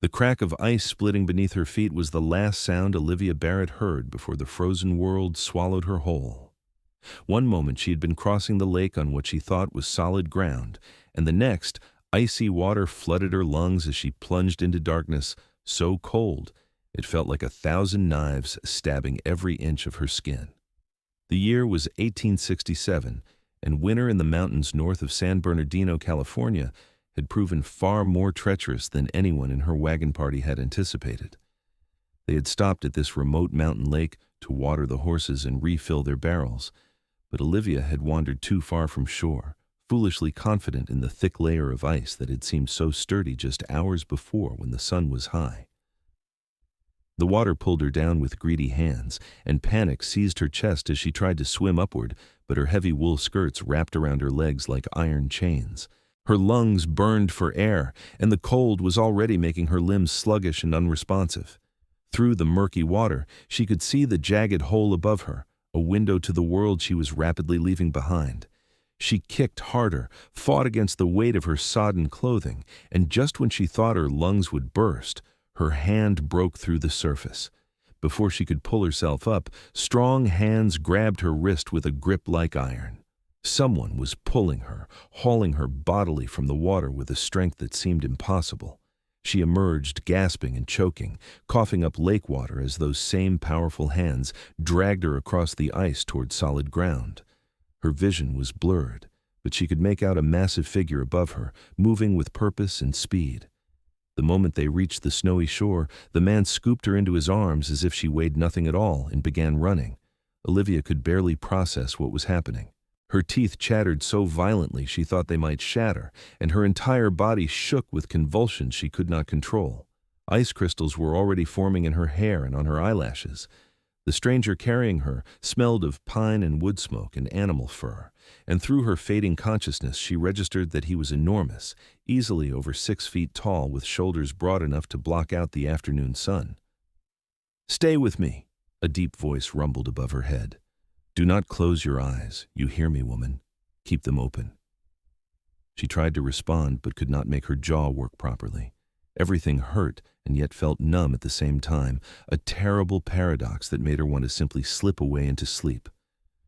The crack of ice splitting beneath her feet was the last sound Olivia Barrett heard before the frozen world swallowed her whole. One moment she had been crossing the lake on what she thought was solid ground, and the next, icy water flooded her lungs as she plunged into darkness, so cold it felt like 1,000 knives stabbing every inch of her skin. The year was 1867, and winter in the mountains north of San Bernardino, California, had proven far more treacherous than anyone in her wagon party had anticipated. They had stopped at this remote mountain lake to water the horses and refill their barrels, but Olivia had wandered too far from shore, foolishly confident in the thick layer of ice that had seemed so sturdy just hours before when the sun was high. The water pulled her down with greedy hands, and panic seized her chest as she tried to swim upward, but her heavy wool skirts wrapped around her legs like iron chains. Her lungs burned for air, and the cold was already making her limbs sluggish and unresponsive. Through the murky water, she could see the jagged hole above her, a window to the world she was rapidly leaving behind. She kicked harder, fought against the weight of her sodden clothing, and just when she thought her lungs would burst, her hand broke through the surface. Before she could pull herself up, strong hands grabbed her wrist with a grip like iron. Someone was pulling her, hauling her bodily from the water with a strength that seemed impossible. She emerged, gasping and choking, coughing up lake water as those same powerful hands dragged her across the ice toward solid ground. Her vision was blurred, but she could make out a massive figure above her, moving with purpose and speed. The moment they reached the snowy shore, the man scooped her into his arms as if she weighed nothing at all and began running. Olivia could barely process what was happening. Her teeth chattered so violently she thought they might shatter, and her entire body shook with convulsions she could not control. Ice crystals were already forming in her hair and on her eyelashes. The stranger carrying her smelled of pine and wood smoke and animal fur, and through her fading consciousness she registered that he was enormous, easily over 6 feet tall with shoulders broad enough to block out the afternoon sun. "Stay with me," a deep voice rumbled above her head. "Do not close your eyes. You hear me, woman. Keep them open." She tried to respond but could not make her jaw work properly. Everything hurt and yet felt numb at the same time, a terrible paradox that made her want to simply slip away into sleep.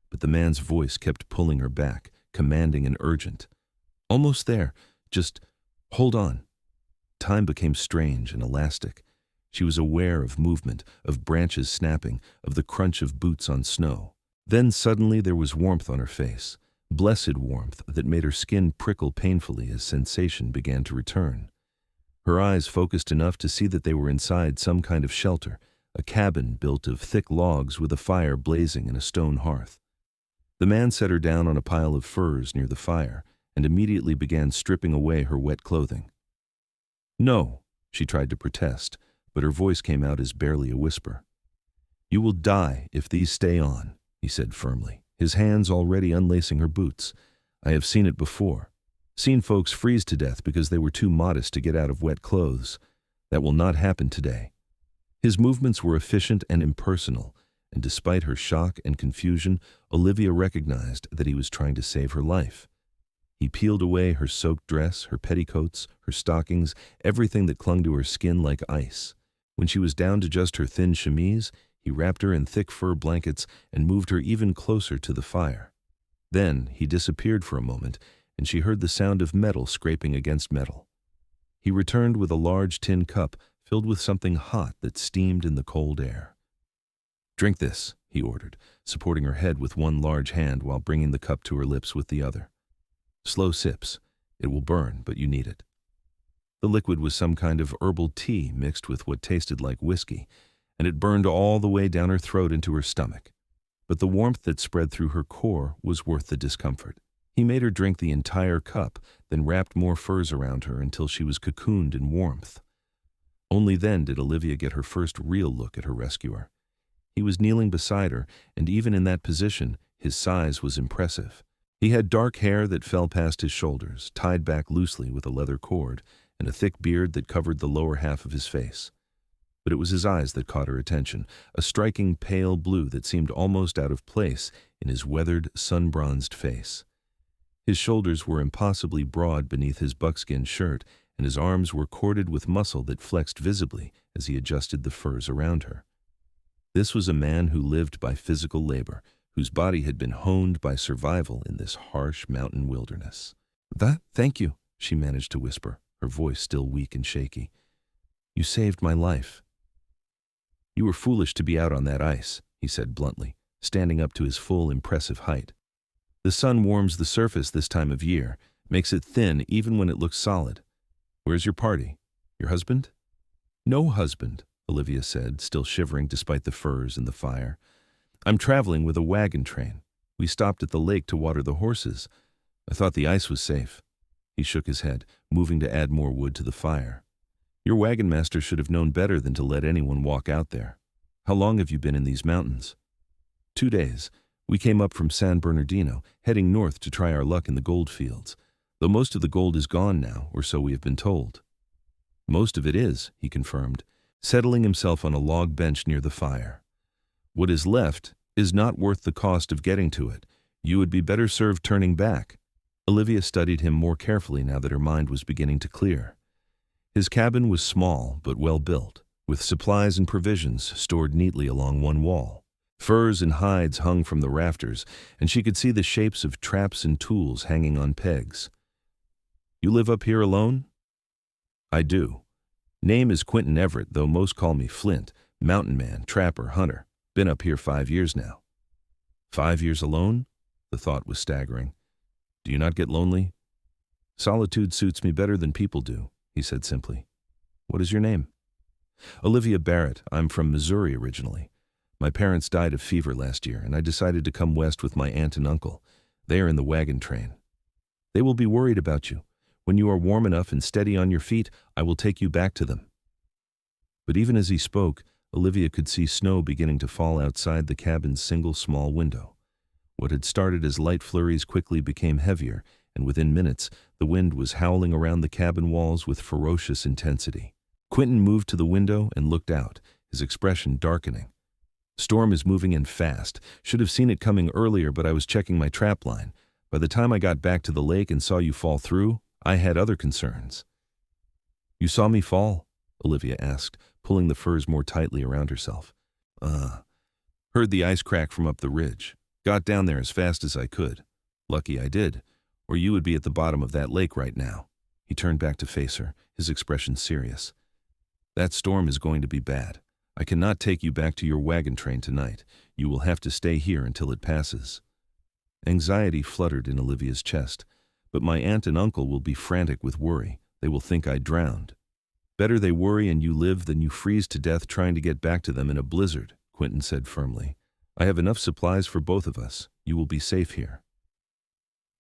But the man's voice kept pulling her back, commanding and urgent. "Almost there. Just hold on." Time became strange and elastic. She was aware of movement, of branches snapping, of the crunch of boots on snow. Then suddenly there was warmth on her face, blessed warmth that made her skin prickle painfully as sensation began to return. Her eyes focused enough to see that they were inside some kind of shelter, a cabin built of thick logs with a fire blazing in a stone hearth. The man set her down on a pile of furs near the fire and immediately began stripping away her wet clothing. "No," she tried to protest, but her voice came out as barely a whisper. "You will die if these stay on," he said firmly, his hands already unlacing her boots. "I have seen it before. Seen folks freeze to death because they were too modest to get out of wet clothes. That will not happen today." His movements were efficient and impersonal, and despite her shock and confusion, Olivia recognized that he was trying to save her life. He peeled away her soaked dress, her petticoats, her stockings, everything that clung to her skin like ice. When she was down to just her thin chemise, he wrapped her in thick fur blankets and moved her even closer to the fire. Then he disappeared for a moment, and she heard the sound of metal scraping against metal. He returned with a large tin cup filled with something hot that steamed in the cold air. "Drink this," he ordered, supporting her head with one large hand while bringing the cup to her lips with the other. "Slow sips. It will burn, but you need it." The liquid was some kind of herbal tea mixed with what tasted like whiskey, and it burned all the way down her throat into her stomach. But the warmth that spread through her core was worth the discomfort. He made her drink the entire cup, then wrapped more furs around her until she was cocooned in warmth. Only then did Olivia get her first real look at her rescuer. He was kneeling beside her, and even in that position, his size was impressive. He had dark hair that fell past his shoulders, tied back loosely with a leather cord, and a thick beard that covered the lower half of his face. But it was his eyes that caught her attention, a striking pale blue that seemed almost out of place in his weathered, sun-bronzed face. His shoulders were impossibly broad beneath his buckskin shirt, and his arms were corded with muscle that flexed visibly as he adjusted the furs around her. This was a man who lived by physical labor, whose body had been honed by survival in this harsh mountain wilderness. Thank you," she managed to whisper, her voice still weak and shaky. "You saved my life." "You were foolish to be out on that ice," he said bluntly, standing up to his full, impressive height. "The sun warms the surface this time of year, makes it thin even when it looks solid. Where's your party? Your husband?" "No husband," Olivia said, still shivering despite the furs and the fire. "I'm traveling with a wagon train. We stopped at the lake to water the horses. I thought the ice was safe." He shook his head, moving to add more wood to the fire. "Your wagon master should have known better than to let anyone walk out there. How long have you been in these mountains?" 2 days. We came up from San Bernardino, heading north to try our luck in the gold fields, though most of the gold is gone now, or so we have been told." "Most of it is," he confirmed, settling himself on a log bench near the fire. "What is left is not worth the cost of getting to it. You would be better served turning back." Olivia studied him more carefully now that her mind was beginning to clear. His cabin was small but well built, with supplies and provisions stored neatly along one wall. Furs and hides hung from the rafters, and she could see the shapes of traps and tools hanging on pegs. "You live up here alone?" "I do. Name is Quinton Everett, though most call me Flint, mountain man, trapper, hunter. Been up here 5 years now." 5 years alone? The thought was staggering. "Do you not get lonely?" "Solitude suits me better than people do," he said simply. "What is your name?" "Olivia Barrett. I'm from Missouri originally. My parents died of fever last year, and I decided to come west with my aunt and uncle. They are in the wagon train. They will be worried about you. When you are warm enough and steady on your feet, I will take you back to them." But even as he spoke, Olivia could see snow beginning to fall outside the cabin's single small window. What had started as light flurries quickly became heavier, and within minutes, the wind was howling around the cabin walls with ferocious intensity. Quinton moved to the window and looked out, his expression darkening. "Storm is moving in fast. Should have seen it coming earlier, but I was checking my trap line. By the time I got back to the lake and saw you fall through, I had other concerns." "You saw me fall?" Olivia asked, pulling the furs more tightly around herself. Heard the ice crack from up the ridge. Got down there as fast as I could. Lucky I did, or you would be at the bottom of that lake right now." He turned back to face her, his expression serious. "That storm is going to be bad. I cannot take you back to your wagon train tonight. You will have to stay here until it passes." Anxiety fluttered in Olivia's chest. "But my aunt and uncle will be frantic with worry. They will think I drowned." "Better they worry and you live than you freeze to death trying to get back to them in a blizzard," Quinton said firmly. "I have enough supplies for both of us. You will be safe here."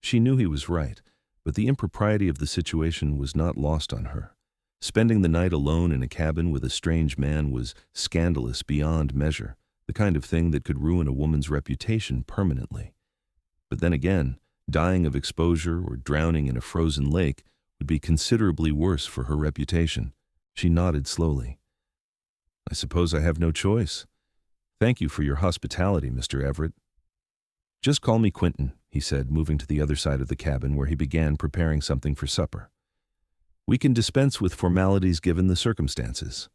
She knew he was right, but the impropriety of the situation was not lost on her. Spending the night alone in a cabin with a strange man was scandalous beyond measure, the kind of thing that could ruin a woman's reputation permanently. But then again, dying of exposure or drowning in a frozen lake would be considerably worse for her reputation. She nodded slowly. "I suppose I have no choice. Thank you for your hospitality, Mr. Everett." "Just call me Quinton," he said, moving to the other side of the cabin where he began preparing something for supper. "We can dispense with formalities given the circumstances."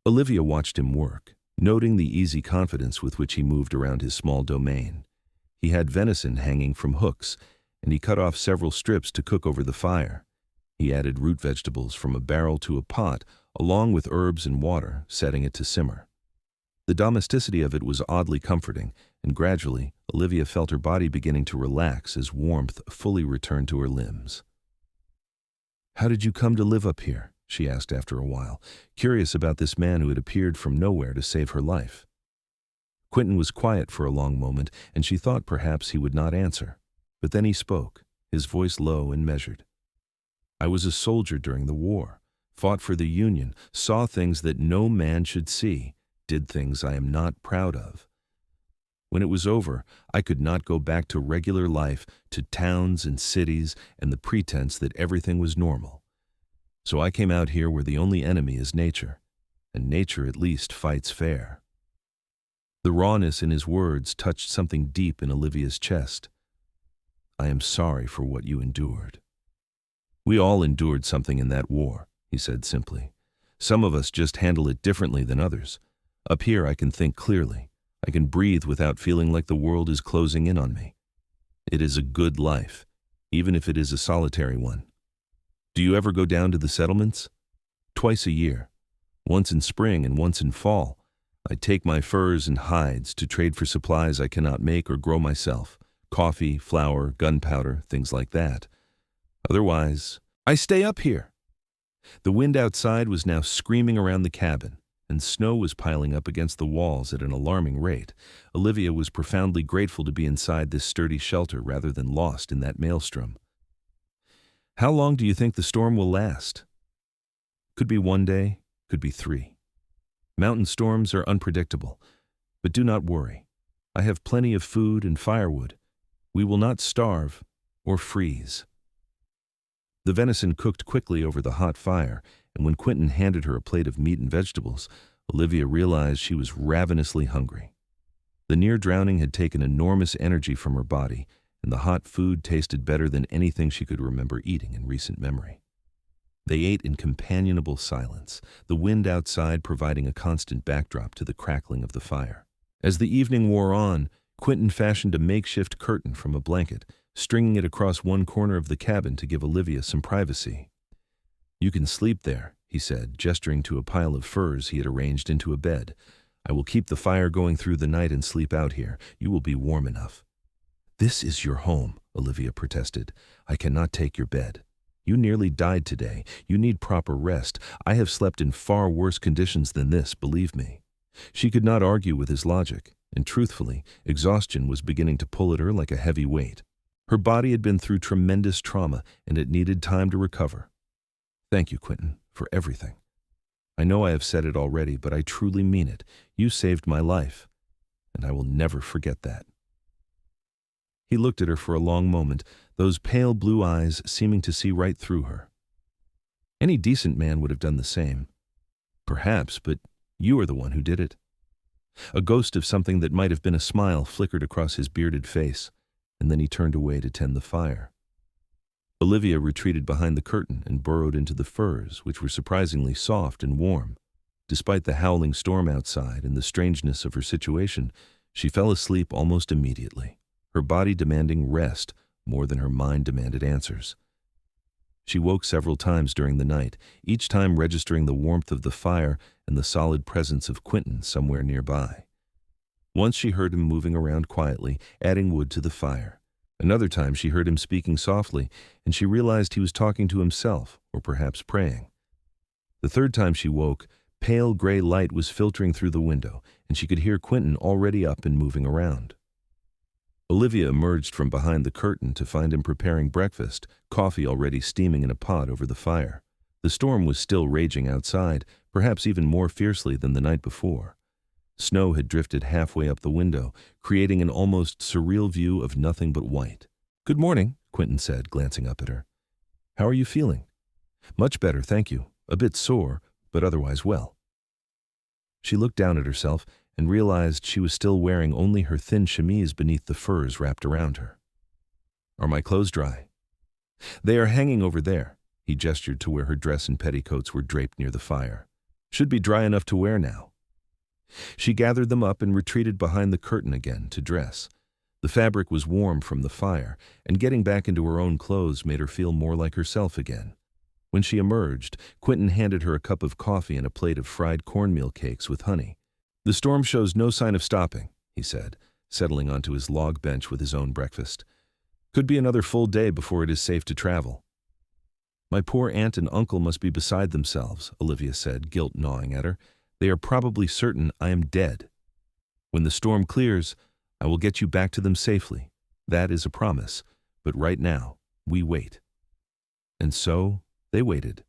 Olivia watched him work, noting the easy confidence with which he moved around his small domain. He had venison hanging from hooks, and he cut off several strips to cook over the fire. He added root vegetables from a barrel to a pot, along with herbs and water, setting it to simmer. The domesticity of it was oddly comforting, and gradually, Olivia felt her body beginning to relax as warmth fully returned to her limbs. "How did you come to live up here?" she asked after a while, curious about this man who had appeared from nowhere to save her life. Quinton was quiet for a long moment, and she thought perhaps he would not answer. But then he spoke, his voice low and measured. "I was a soldier during the war, fought for the Union, saw things that no man should see, did things I am not proud of. When it was over, I could not go back to regular life, to towns and cities and the pretense that everything was normal. So I came out here where the only enemy is nature, and nature at least fights fair." The rawness in his words touched something deep in Olivia's chest. "I am sorry for what you endured." "We all endured something in that war," he said simply. "Some of us just handle it differently than others. Up here I can think clearly. I can breathe without feeling like the world is closing in on me. It is a good life, even if it is a solitary one." "Do you ever go down to the settlements?" "Twice a year. Once in spring and once in fall. I take my furs and hides to trade for supplies I cannot make or grow myself. Coffee, flour, gunpowder, things like that. Otherwise, I stay up here." The wind outside was now screaming around the cabin, and snow was piling up against the walls at an alarming rate. Olivia was profoundly grateful to be inside this sturdy shelter rather than lost in that maelstrom. "How long do you think the storm will last?" "Could be 1 day, could be 3. Mountain storms are unpredictable, but do not worry. I have plenty of food and firewood. We will not starve or freeze." The venison cooked quickly over the hot fire, and when Quinton handed her a plate of meat and vegetables, Olivia realized she was ravenously hungry. The near drowning had taken enormous energy from her body, and the hot food tasted better than anything she could remember eating in recent memory. They ate in companionable silence, the wind outside providing a constant backdrop to the crackling of the fire. As the evening wore on, Quinton fashioned a makeshift curtain from a blanket, stringing it across one corner of the cabin to give Olivia some privacy. "You can sleep there," he said, gesturing to a pile of furs he had arranged into a bed. "I will keep the fire going through the night and sleep out here. You will be warm enough." "This is your home," Olivia protested. "I cannot take your bed. You nearly died today. You need proper rest. I have slept in far worse conditions than this, believe me." She could not argue with his logic, and truthfully, exhaustion was beginning to pull at her like a heavy weight. Her body had been through tremendous trauma, and it needed time to recover. "Thank you, Quinton, for everything. I know I have said it already, but I truly mean it. You saved my life, and I will never forget that." He looked at her for a long moment, those pale blue eyes seeming to see right through her. "Any decent man would have done the same. Perhaps, but you are the one who did it." A ghost of something that might have been a smile flickered across his bearded face, and then he turned away to tend the fire. Olivia retreated behind the curtain and burrowed into the furs, which were surprisingly soft and warm. Despite the howling storm outside and the strangeness of her situation, she fell asleep almost immediately, her body demanding rest more than her mind demanded answers. She woke several times during the night, each time registering the warmth of the fire and the solid presence of Quinton somewhere nearby. Once she heard him moving around quietly, adding wood to the fire. Another time she heard him speaking softly, and she realized he was talking to himself, or perhaps praying. The third time she woke, pale gray light was filtering through the window, and she could hear Quinton already up and moving around. Olivia emerged from behind the curtain to find him preparing breakfast, coffee already steaming in a pot over the fire. The storm was still raging outside, perhaps even more fiercely than the night before. Snow had drifted halfway up the window, creating an almost surreal view of nothing but white. "Good morning," Quinton said, glancing up at her. "How are you feeling?" "Much better, thank you. A bit sore, but otherwise well." She looked down at herself and realized she was still wearing only her thin chemise beneath the furs wrapped around her. "Are my clothes dry?" "They are hanging over there." He gestured to where her dress and petticoats were draped near the fire. "Should be dry enough to wear now." She gathered them up and retreated behind the curtain again to dress. The fabric was warm from the fire, and getting back into her own clothes made her feel more like herself again. When she emerged, Quinton handed her a cup of coffee and a plate of fried cornmeal cakes with honey. "The storm shows no sign of stopping," he said, settling onto his log bench with his own breakfast. "Could be another full day before it is safe to travel." "My poor aunt and uncle must be beside themselves," Olivia said, guilt gnawing at her. "They are probably certain I am dead. When the storm clears, I will get you back to them safely. That is a promise, but right now, we wait." And so, they waited.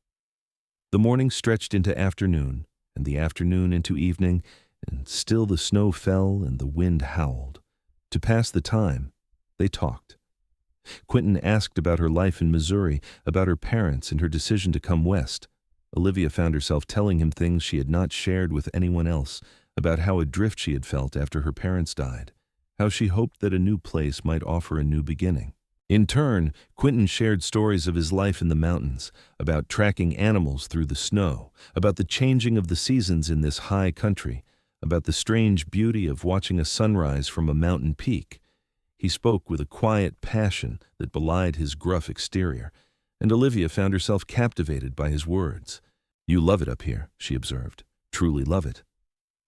The morning stretched into afternoon, and the afternoon into evening, and still the snow fell and the wind howled. To pass the time, they talked. Quinton asked about her life in Missouri, about her parents and her decision to come west. Olivia found herself telling him things she had not shared with anyone else, about how adrift she had felt after her parents died, how she hoped that a new place might offer a new beginning. In turn, Quinton shared stories of his life in the mountains, about tracking animals through the snow, about the changing of the seasons in this high country, about the strange beauty of watching a sunrise from a mountain peak. He spoke with a quiet passion that belied his gruff exterior, and Olivia found herself captivated by his words. "You love it up here," she observed. "Truly love it."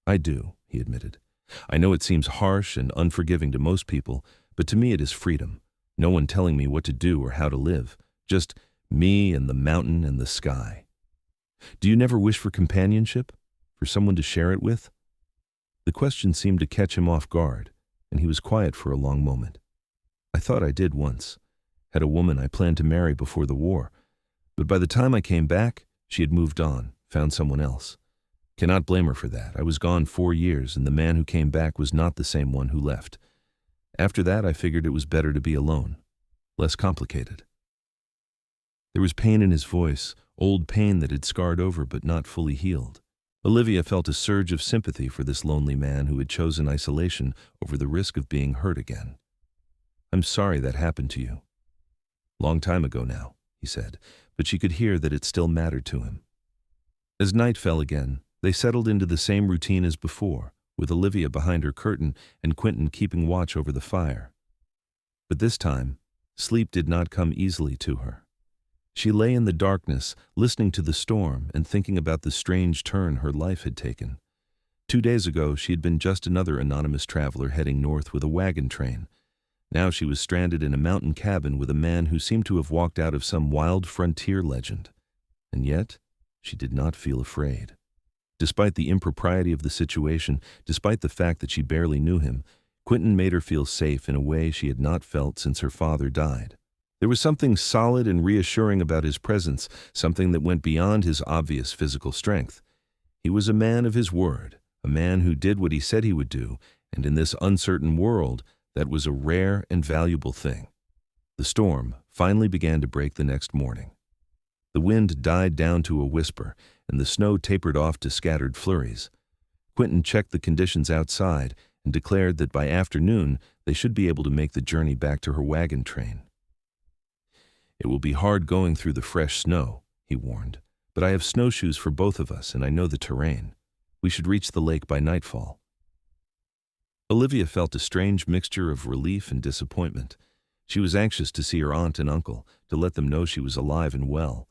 "I do," he admitted. "I know it seems harsh and unforgiving to most people, but to me it is freedom. No one telling me what to do or how to live. Just me and the mountain and the sky." "Do you never wish for companionship? For someone to share it with?" The question seemed to catch him off guard, and he was quiet for a long moment. "I thought I did once. Had a woman I planned to marry before the war. But by the time I came back, she had moved on, found someone else. Cannot blame her for that. I was gone 4 years, and the man who came back was not the same one who left. After that, I figured it was better to be alone. Less complicated." There was pain in his voice, old pain that had scarred over but not fully healed. Olivia felt a surge of sympathy for this lonely man who had chosen isolation over the risk of being hurt again. "I'm sorry that happened to you." "Long time ago now," he said, but she could hear that it still mattered to him. As night fell again, they settled into the same routine as before, with Olivia behind her curtain and Quinton keeping watch over the fire. But this time, sleep did not come easily to her. She lay in the darkness, listening to the storm and thinking about the strange turn her life had taken. 2 days ago, she had been just another anonymous traveler heading north with a wagon train. Now she was stranded in a mountain cabin with a man who seemed to have walked out of some wild frontier legend. And yet, she did not feel afraid. Despite the impropriety of the situation, despite the fact that she barely knew him, Quinton made her feel safe in a way she had not felt since her father died. There was something solid and reassuring about his presence, something that went beyond his obvious physical strength. He was a man of his word, a man who did what he said he would do, and in this uncertain world, that was a rare and valuable thing. The storm finally began to break the next morning. The wind died down to a whisper, and the snow tapered off to scattered flurries. Quinton checked the conditions outside and declared that by afternoon they should be able to make the journey back to her wagon train. "It will be hard going through the fresh snow," he warned, "but I have snowshoes for both of us and I know the terrain. We should reach the lake by nightfall." Olivia felt a strange mixture of relief and disappointment. She was anxious to see her aunt and uncle, to let them know she was alive and well.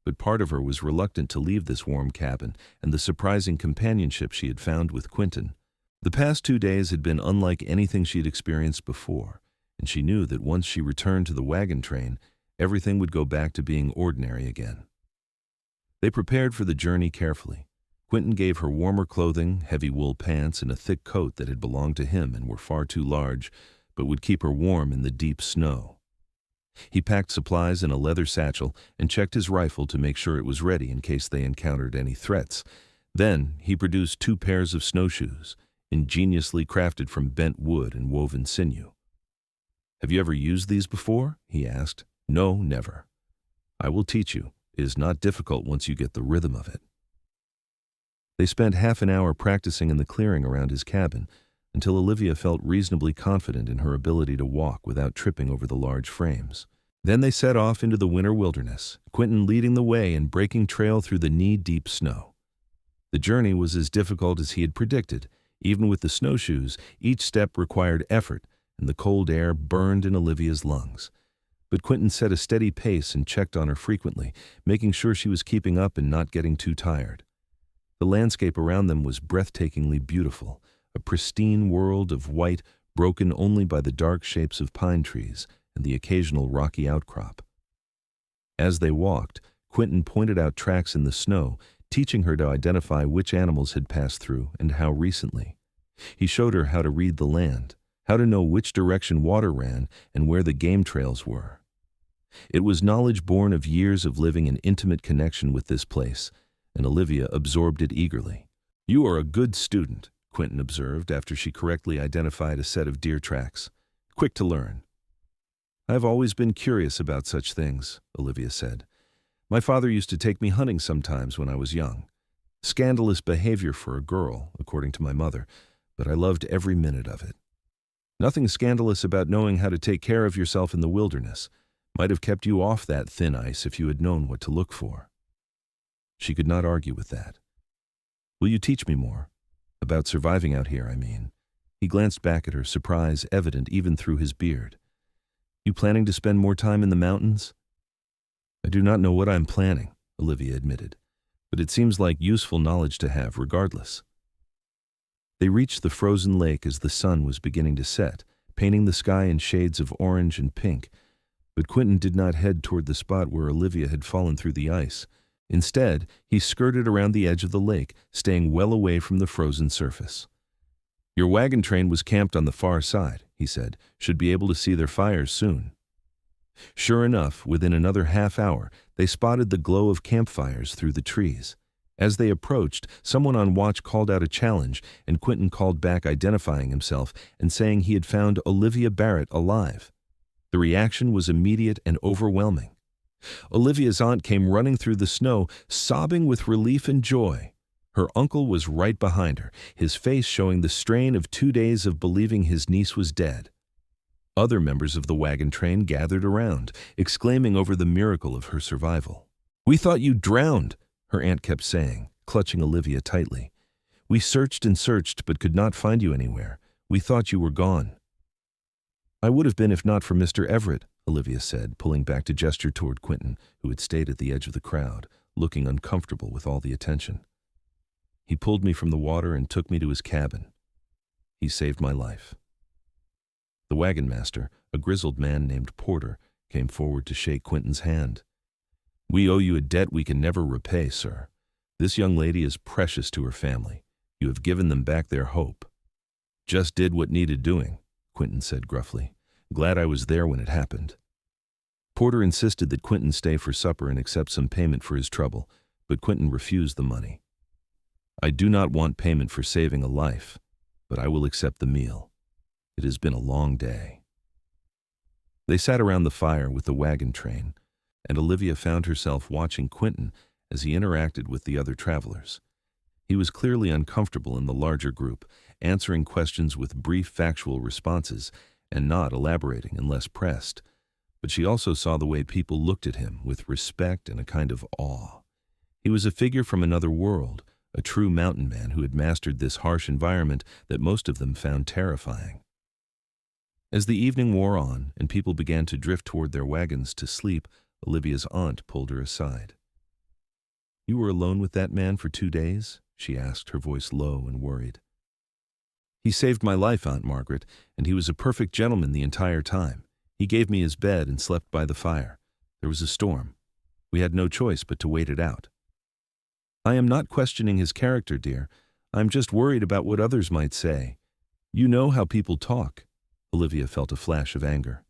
But part of her was reluctant to leave this warm cabin and the surprising companionship she had found with Quinton. The past 2 days had been unlike anything she had experienced before, and she knew that once she returned to the wagon train, everything would go back to being ordinary again. They prepared for the journey carefully. Quinton gave her warmer clothing, heavy wool pants, and a thick coat that had belonged to him and were far too large, but would keep her warm in the deep snow. He packed supplies in a leather satchel and checked his rifle to make sure it was ready in case they encountered any threats. Then he produced 2 pairs of snowshoes, ingeniously crafted from bent wood and woven sinew. "Have you ever used these before?" he asked. "No, never." "I will teach you. It is not difficult once you get the rhythm of it." They spent half an hour practicing in the clearing around his cabin, until Olivia felt reasonably confident in her ability to walk without tripping over the large frames. Then they set off into the winter wilderness, Quinton leading the way and breaking trail through the knee-deep snow. The journey was as difficult as he had predicted. Even with the snowshoes, each step required effort, and the cold air burned in Olivia's lungs. But Quinton set a steady pace and checked on her frequently, making sure she was keeping up and not getting too tired. The landscape around them was breathtakingly beautiful, a pristine world of white broken only by the dark shapes of pine trees and the occasional rocky outcrop. As they walked, Quinton pointed out tracks in the snow, teaching her to identify which animals had passed through and how recently. He showed her how to read the land, how to know which direction water ran and where the game trails were. It was knowledge born of years of living in intimate connection with this place, and Olivia absorbed it eagerly. "You are a good student," Quinton observed after she correctly identified a set of deer tracks. "Quick to learn." "I've always been curious about such things," Olivia said. "My father used to take me hunting sometimes when I was young. Scandalous behavior for a girl, according to my mother, but I loved every minute of it." Nothing scandalous about knowing how to take care of yourself in the wilderness. Might have kept you off that thin ice if you had known what to look for." She could not argue with that. "Will you teach me more? About surviving out here, I mean." He glanced back at her, surprise evident even through his beard. "You planning to spend more time in the mountains?" "I do not know what I am planning," Olivia admitted, "but it seems like useful knowledge to have regardless." They reached the frozen lake as the sun was beginning to set, painting the sky in shades of orange and pink, but Quinton did not head toward the spot where Olivia had fallen through the ice. Instead, he skirted around the edge of the lake, staying well away from the frozen surface. "Your wagon train was camped on the far side," he said. "Should be able to see their fires soon." Sure enough, within another half hour, they spotted the glow of campfires through the trees. As they approached, someone on watch called out a challenge, and Quinton called back, identifying himself and saying he had found Olivia Barrett alive. The reaction was immediate and overwhelming. Olivia's aunt came running through the snow, sobbing with relief and joy. Her uncle was right behind her, his face showing the strain of 2 days of believing his niece was dead. Other members of the wagon train gathered around, exclaiming over the miracle of her survival. "We thought you drowned," her aunt kept saying, clutching Olivia tightly. "We searched and searched but could not find you anywhere. We thought you were gone." "I would have been if not for Mr. Everett," Olivia said, pulling back to gesture toward Quinton, who had stayed at the edge of the crowd, looking uncomfortable with all the attention. "He pulled me from the water and took me to his cabin. He saved my life." The wagon master, a grizzled man named Porter, came forward to shake Quinton's hand. "We owe you a debt we can never repay, sir. This young lady is precious to her family. You have given them back their hope." "Just did what needed doing," Quinton said gruffly. "Glad I was there when it happened." Porter insisted that Quinton stay for supper and accept some payment for his trouble, but Quinton refused the money. "I do not want payment for saving a life, but I will accept the meal. It has been a long day." They sat around the fire with the wagon train, and Olivia found herself watching Quinton as he interacted with the other travelers. He was clearly uncomfortable in the larger group, answering questions with brief factual responses and not elaborating unless pressed. But she also saw the way people looked at him with respect and a kind of awe. He was a figure from another world, a true mountain man who had mastered this harsh environment that most of them found terrifying. As the evening wore on and people began to drift toward their wagons to sleep, Olivia's aunt pulled her aside. "You were alone with that man for 2 days?" she asked, her voice low and worried. "He saved my life, Aunt Margaret, and he was a perfect gentleman the entire time. He gave me his bed and slept by the fire. There was a storm. We had no choice but to wait it out." "I am not questioning his character, dear. I'm just worried about what others might say. You know how people talk." Olivia felt a flash of anger.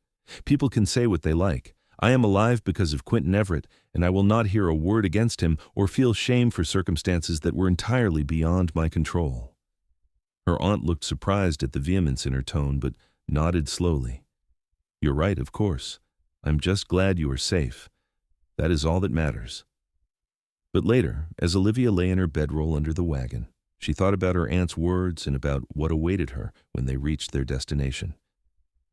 "People can say what they like. I am alive because of Quinton Everett, and I will not hear a word against him or feel shame for circumstances that were entirely beyond my control." Her aunt looked surprised at the vehemence in her tone, but nodded slowly. "You're right, of course. I'm just glad you are safe. That is all that matters." But later, as Olivia lay in her bedroll under the wagon, she thought about her aunt's words and about what awaited her when they reached their destination.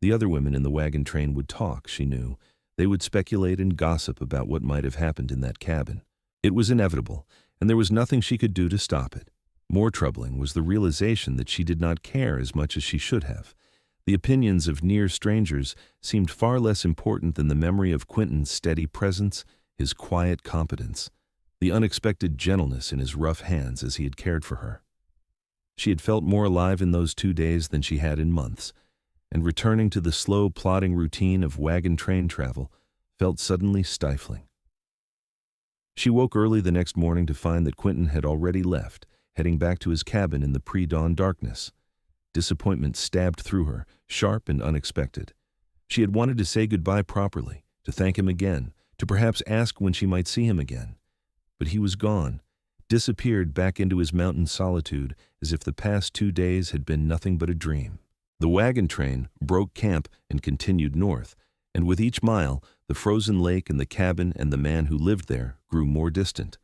The other women in the wagon train would talk, she knew. They would speculate and gossip about what might have happened in that cabin. It was inevitable, and there was nothing she could do to stop it. More troubling was the realization that she did not care as much as she should have. The opinions of near strangers seemed far less important than the memory of Quinton's steady presence, his quiet competence, the unexpected gentleness in his rough hands as he had cared for her. She had felt more alive in those 2 days than she had in months, and returning to the slow, plodding routine of wagon train travel felt suddenly stifling. She woke early the next morning to find that Quinton had already left, heading back to his cabin in the pre-dawn darkness. Disappointment stabbed through her, sharp and unexpected. She had wanted to say goodbye properly, to thank him again, to perhaps ask when she might see him again. But he was gone, disappeared back into his mountain solitude as if the past 2 days had been nothing but a dream. The wagon train broke camp and continued north, and with each mile, the frozen lake and the cabin and the man who lived there grew more distant.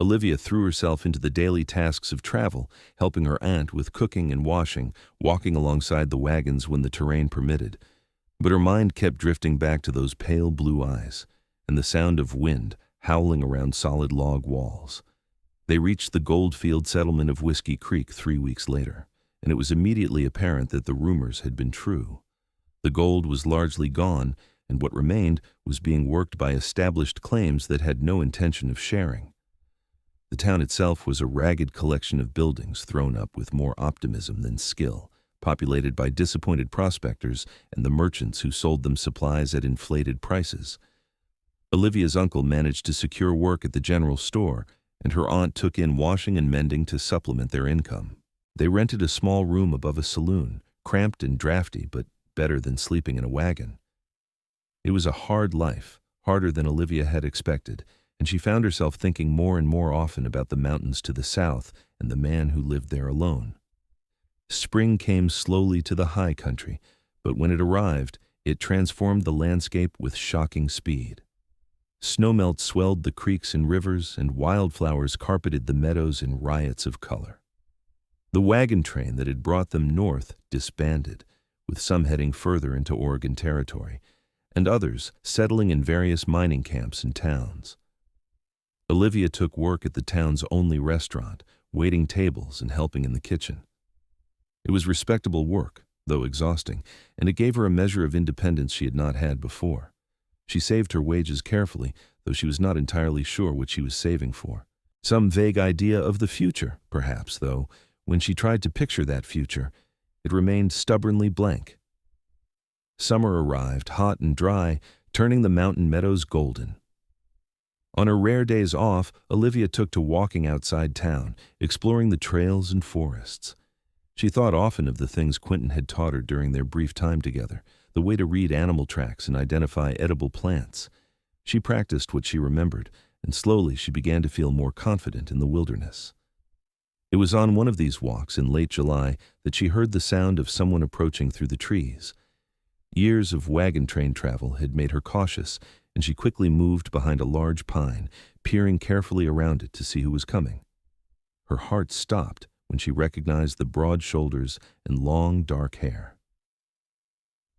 Olivia threw herself into the daily tasks of travel, helping her aunt with cooking and washing, walking alongside the wagons when the terrain permitted. But her mind kept drifting back to those pale blue eyes and the sound of wind howling around solid log walls. They reached the goldfield settlement of Whiskey Creek 3 weeks later, and it was immediately apparent that the rumors had been true. The gold was largely gone, and what remained was being worked by established claims that had no intention of sharing. The town itself was a ragged collection of buildings thrown up with more optimism than skill, populated by disappointed prospectors and the merchants who sold them supplies at inflated prices. Olivia's uncle managed to secure work at the general store, and her aunt took in washing and mending to supplement their income. They rented a small room above a saloon, cramped and drafty, but better than sleeping in a wagon. It was a hard life, harder than Olivia had expected, and she found herself thinking more and more often about the mountains to the south and the man who lived there alone. Spring came slowly to the high country, but when it arrived, it transformed the landscape with shocking speed. Snowmelt swelled the creeks and rivers, and wildflowers carpeted the meadows in riots of color. The wagon train that had brought them north disbanded, with some heading further into Oregon Territory, and others settling in various mining camps and towns. Olivia took work at the town's only restaurant, waiting tables and helping in the kitchen. It was respectable work, though exhausting, and it gave her a measure of independence she had not had before. She saved her wages carefully, though she was not entirely sure what she was saving for. Some vague idea of the future, perhaps, though, when she tried to picture that future, it remained stubbornly blank. Summer arrived, hot and dry, turning the mountain meadows golden. On her rare days off, Olivia took to walking outside town, exploring the trails and forests. She thought often of the things Quinton had taught her during their brief time together, the way to read animal tracks and identify edible plants. She practiced what she remembered, and slowly she began to feel more confident in the wilderness. It was on one of these walks in late July that she heard the sound of someone approaching through the trees. Years of wagon train travel had made her cautious, and she quickly moved behind a large pine, peering carefully around it to see who was coming. Her heart stopped when she recognized the broad shoulders and long, dark hair.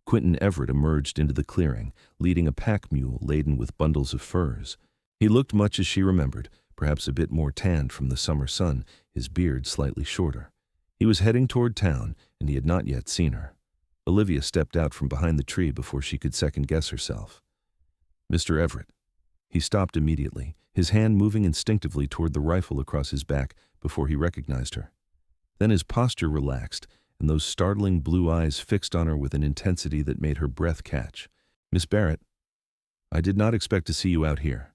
Quinton Everett emerged into the clearing, leading a pack mule laden with bundles of furs. He looked much as she remembered, perhaps a bit more tanned from the summer sun, his beard slightly shorter. He was heading toward town, and he had not yet seen her. Olivia stepped out from behind the tree before she could second-guess herself. "Mr. Everett." He stopped immediately, his hand moving instinctively toward the rifle across his back before he recognized her. Then his posture relaxed, and those startling blue eyes fixed on her with an intensity that made her breath catch. "Miss Barrett, I did not expect to see you out here."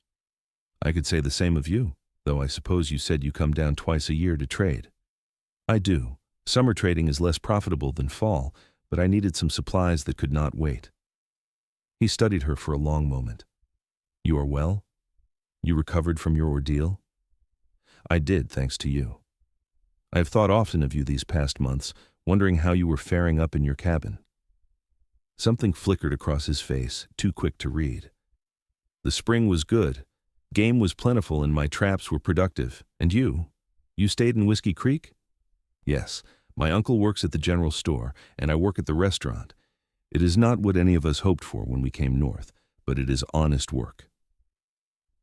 "I could say the same of you, though I suppose you said you come down twice a year to trade." "I do. Summer trading is less profitable than fall, but I needed some supplies that could not wait." He studied her for a long moment. "You are well? You recovered from your ordeal?" "I did, thanks to you. I have thought often of you these past months, wondering how you were faring up in your cabin." Something flickered across his face, too quick to read. "The spring was good. Game was plentiful and my traps were productive. And you? You stayed in Whiskey Creek?" "Yes. My uncle works at the general store, and I work at the restaurant. It is not what any of us hoped for when we came north, but it is honest work."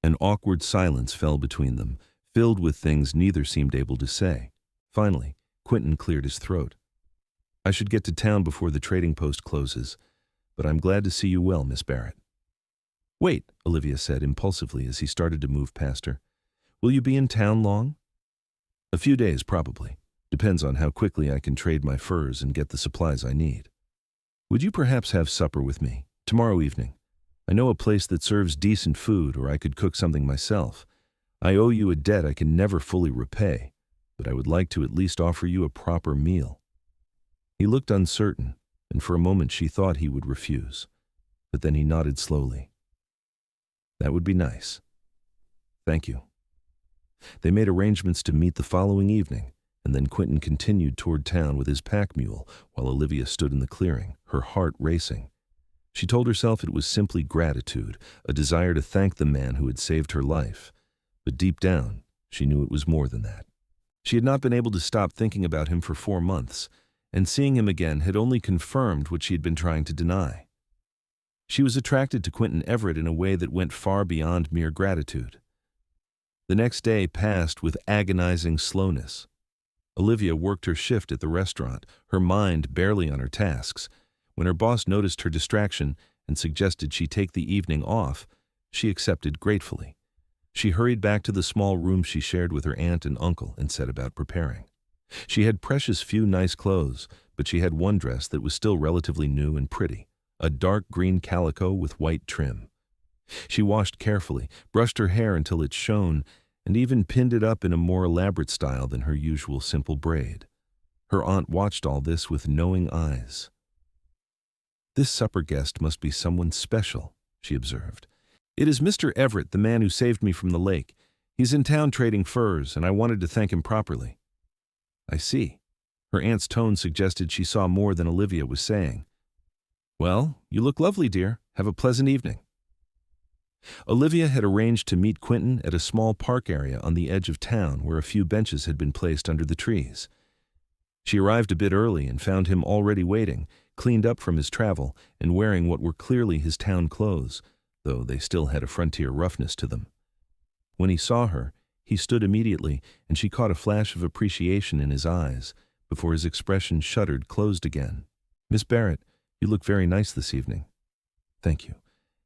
An awkward silence fell between them, filled with things neither seemed able to say. Finally, Quinton cleared his throat. "I should get to town before the trading post closes, but I'm glad to see you well, Miss Barrett." "Wait," Olivia said impulsively as he started to move past her. "Will you be in town long?" "A few days, probably. Depends on how quickly I can trade my furs and get the supplies I need." "Would you perhaps have supper with me, tomorrow evening? I know a place that serves decent food, or I could cook something myself. I owe you a debt I can never fully repay, but I would like to at least offer you a proper meal." He looked uncertain, and for a moment she thought he would refuse. But then he nodded slowly. "That would be nice. Thank you." They made arrangements to meet the following evening, and then Quinton continued toward town with his pack mule while Olivia stood in the clearing, her heart racing. She told herself it was simply gratitude, a desire to thank the man who had saved her life. But deep down, she knew it was more than that. She had not been able to stop thinking about him for 4 months, and seeing him again had only confirmed what she had been trying to deny. She was attracted to Quinton Everett in a way that went far beyond mere gratitude. The next day passed with agonizing slowness. Olivia worked her shift at the restaurant, her mind barely on her tasks. When her boss noticed her distraction and suggested she take the evening off, she accepted gratefully. She hurried back to the small room she shared with her aunt and uncle and set about preparing. She had precious few nice clothes, but she had one dress that was still relatively new and pretty, a dark green calico with white trim. She washed carefully, brushed her hair until it shone, and even pinned it up in a more elaborate style than her usual simple braid. Her aunt watched all this with knowing eyes. "This supper guest must be someone special," she observed. "It is Mr. Everett, the man who saved me from the lake. He's in town trading furs, and I wanted to thank him properly." "I see." Her aunt's tone suggested she saw more than Olivia was saying. "Well, you look lovely, dear. Have a pleasant evening." Olivia had arranged to meet Quinton at a small park area on the edge of town where a few benches had been placed under the trees. She arrived a bit early and found him already waiting, cleaned up from his travel and wearing what were clearly his town clothes, though they still had a frontier roughness to them. When he saw her, he stood immediately, and she caught a flash of appreciation in his eyes before his expression shuddered closed again. "Miss Barrett, you look very nice this evening." "Thank you.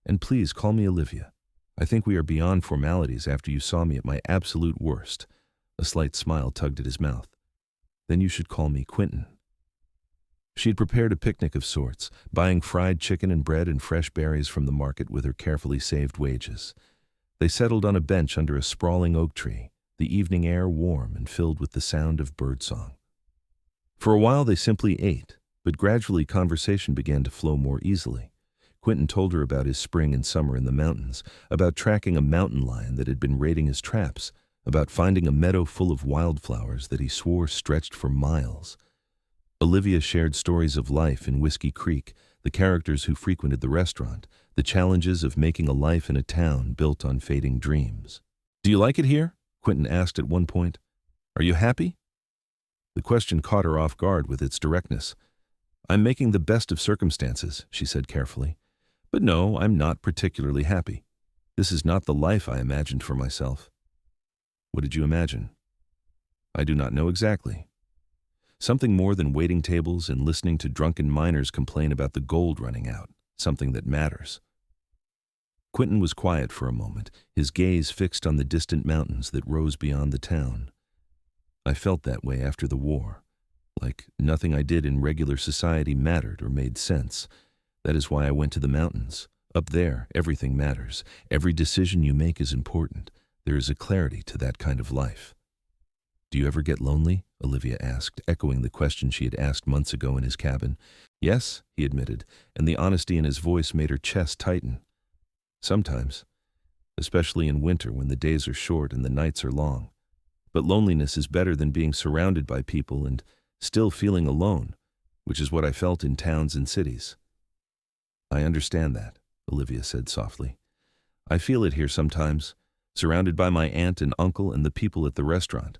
And please call me Olivia. I think we are beyond formalities after you saw me at my absolute worst." A slight smile tugged at his mouth. "Then you should call me Quinton." She had prepared a picnic of sorts, buying fried chicken and bread and fresh berries from the market with her carefully saved wages. They settled on a bench under a sprawling oak tree, the evening air warm and filled with the sound of birdsong. For a while they simply ate, but gradually conversation began to flow more easily. Quinton told her about his spring and summer in the mountains, about tracking a mountain lion that had been raiding his traps, about finding a meadow full of wildflowers that he swore stretched for miles. Olivia shared stories of life in Whiskey Creek, the characters who frequented the restaurant, the challenges of making a life in a town built on fading dreams. "Do you like it here?" Quinton asked at one point. "Are you happy?" The question caught her off guard with its directness. "I'm making the best of circumstances," she said carefully. "But no, I'm not particularly happy. This is not the life I imagined for myself." "What did you imagine?" "I do not know exactly. Something more than waiting tables and listening to drunken miners complain about the gold running out, something that matters." Quinton was quiet for a moment, his gaze fixed on the distant mountains that rose beyond the town. "I felt that way after the war, like nothing I did in regular society mattered or made sense. That is why I went to the mountains. Up there, everything matters. Every decision you make is important. There is a clarity to that kind of life." "Do you ever get lonely?" Olivia asked, echoing the question she had asked months ago in his cabin. "Yes," he admitted, and the honesty in his voice made her chest tighten. "Sometimes, especially in winter when the days are short and the nights are long. But loneliness is better than being surrounded by people and still feeling alone, which is what I felt in towns and cities." "I understand that," Olivia said softly. "I feel it here sometimes, surrounded by my aunt and uncle and the people at the restaurant,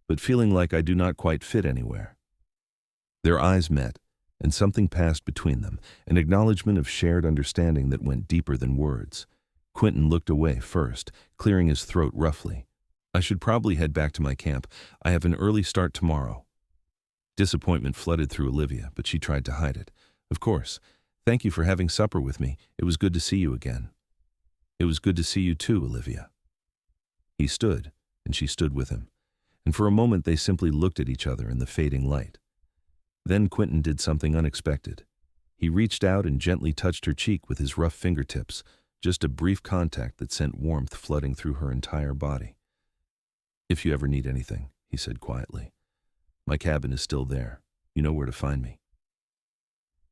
but feeling like I do not quite fit anywhere." Their eyes met, and something passed between them, an acknowledgement of shared understanding that went deeper than words. Quinton looked away first, clearing his throat roughly. "I should probably head back to my camp. I have an early start tomorrow." Disappointment flooded through Olivia, but she tried to hide it. "Of course. Thank you for having supper with me. It was good to see you again." "It was good to see you too, Olivia." He stood, and she stood with him, and for a moment they simply looked at each other in the fading light. Then Quinton did something unexpected. He reached out and gently touched her cheek with his rough fingertips, just a brief contact that sent warmth flooding through her entire body. "If you ever need anything," he said quietly, "my cabin is still there. You know where to find me."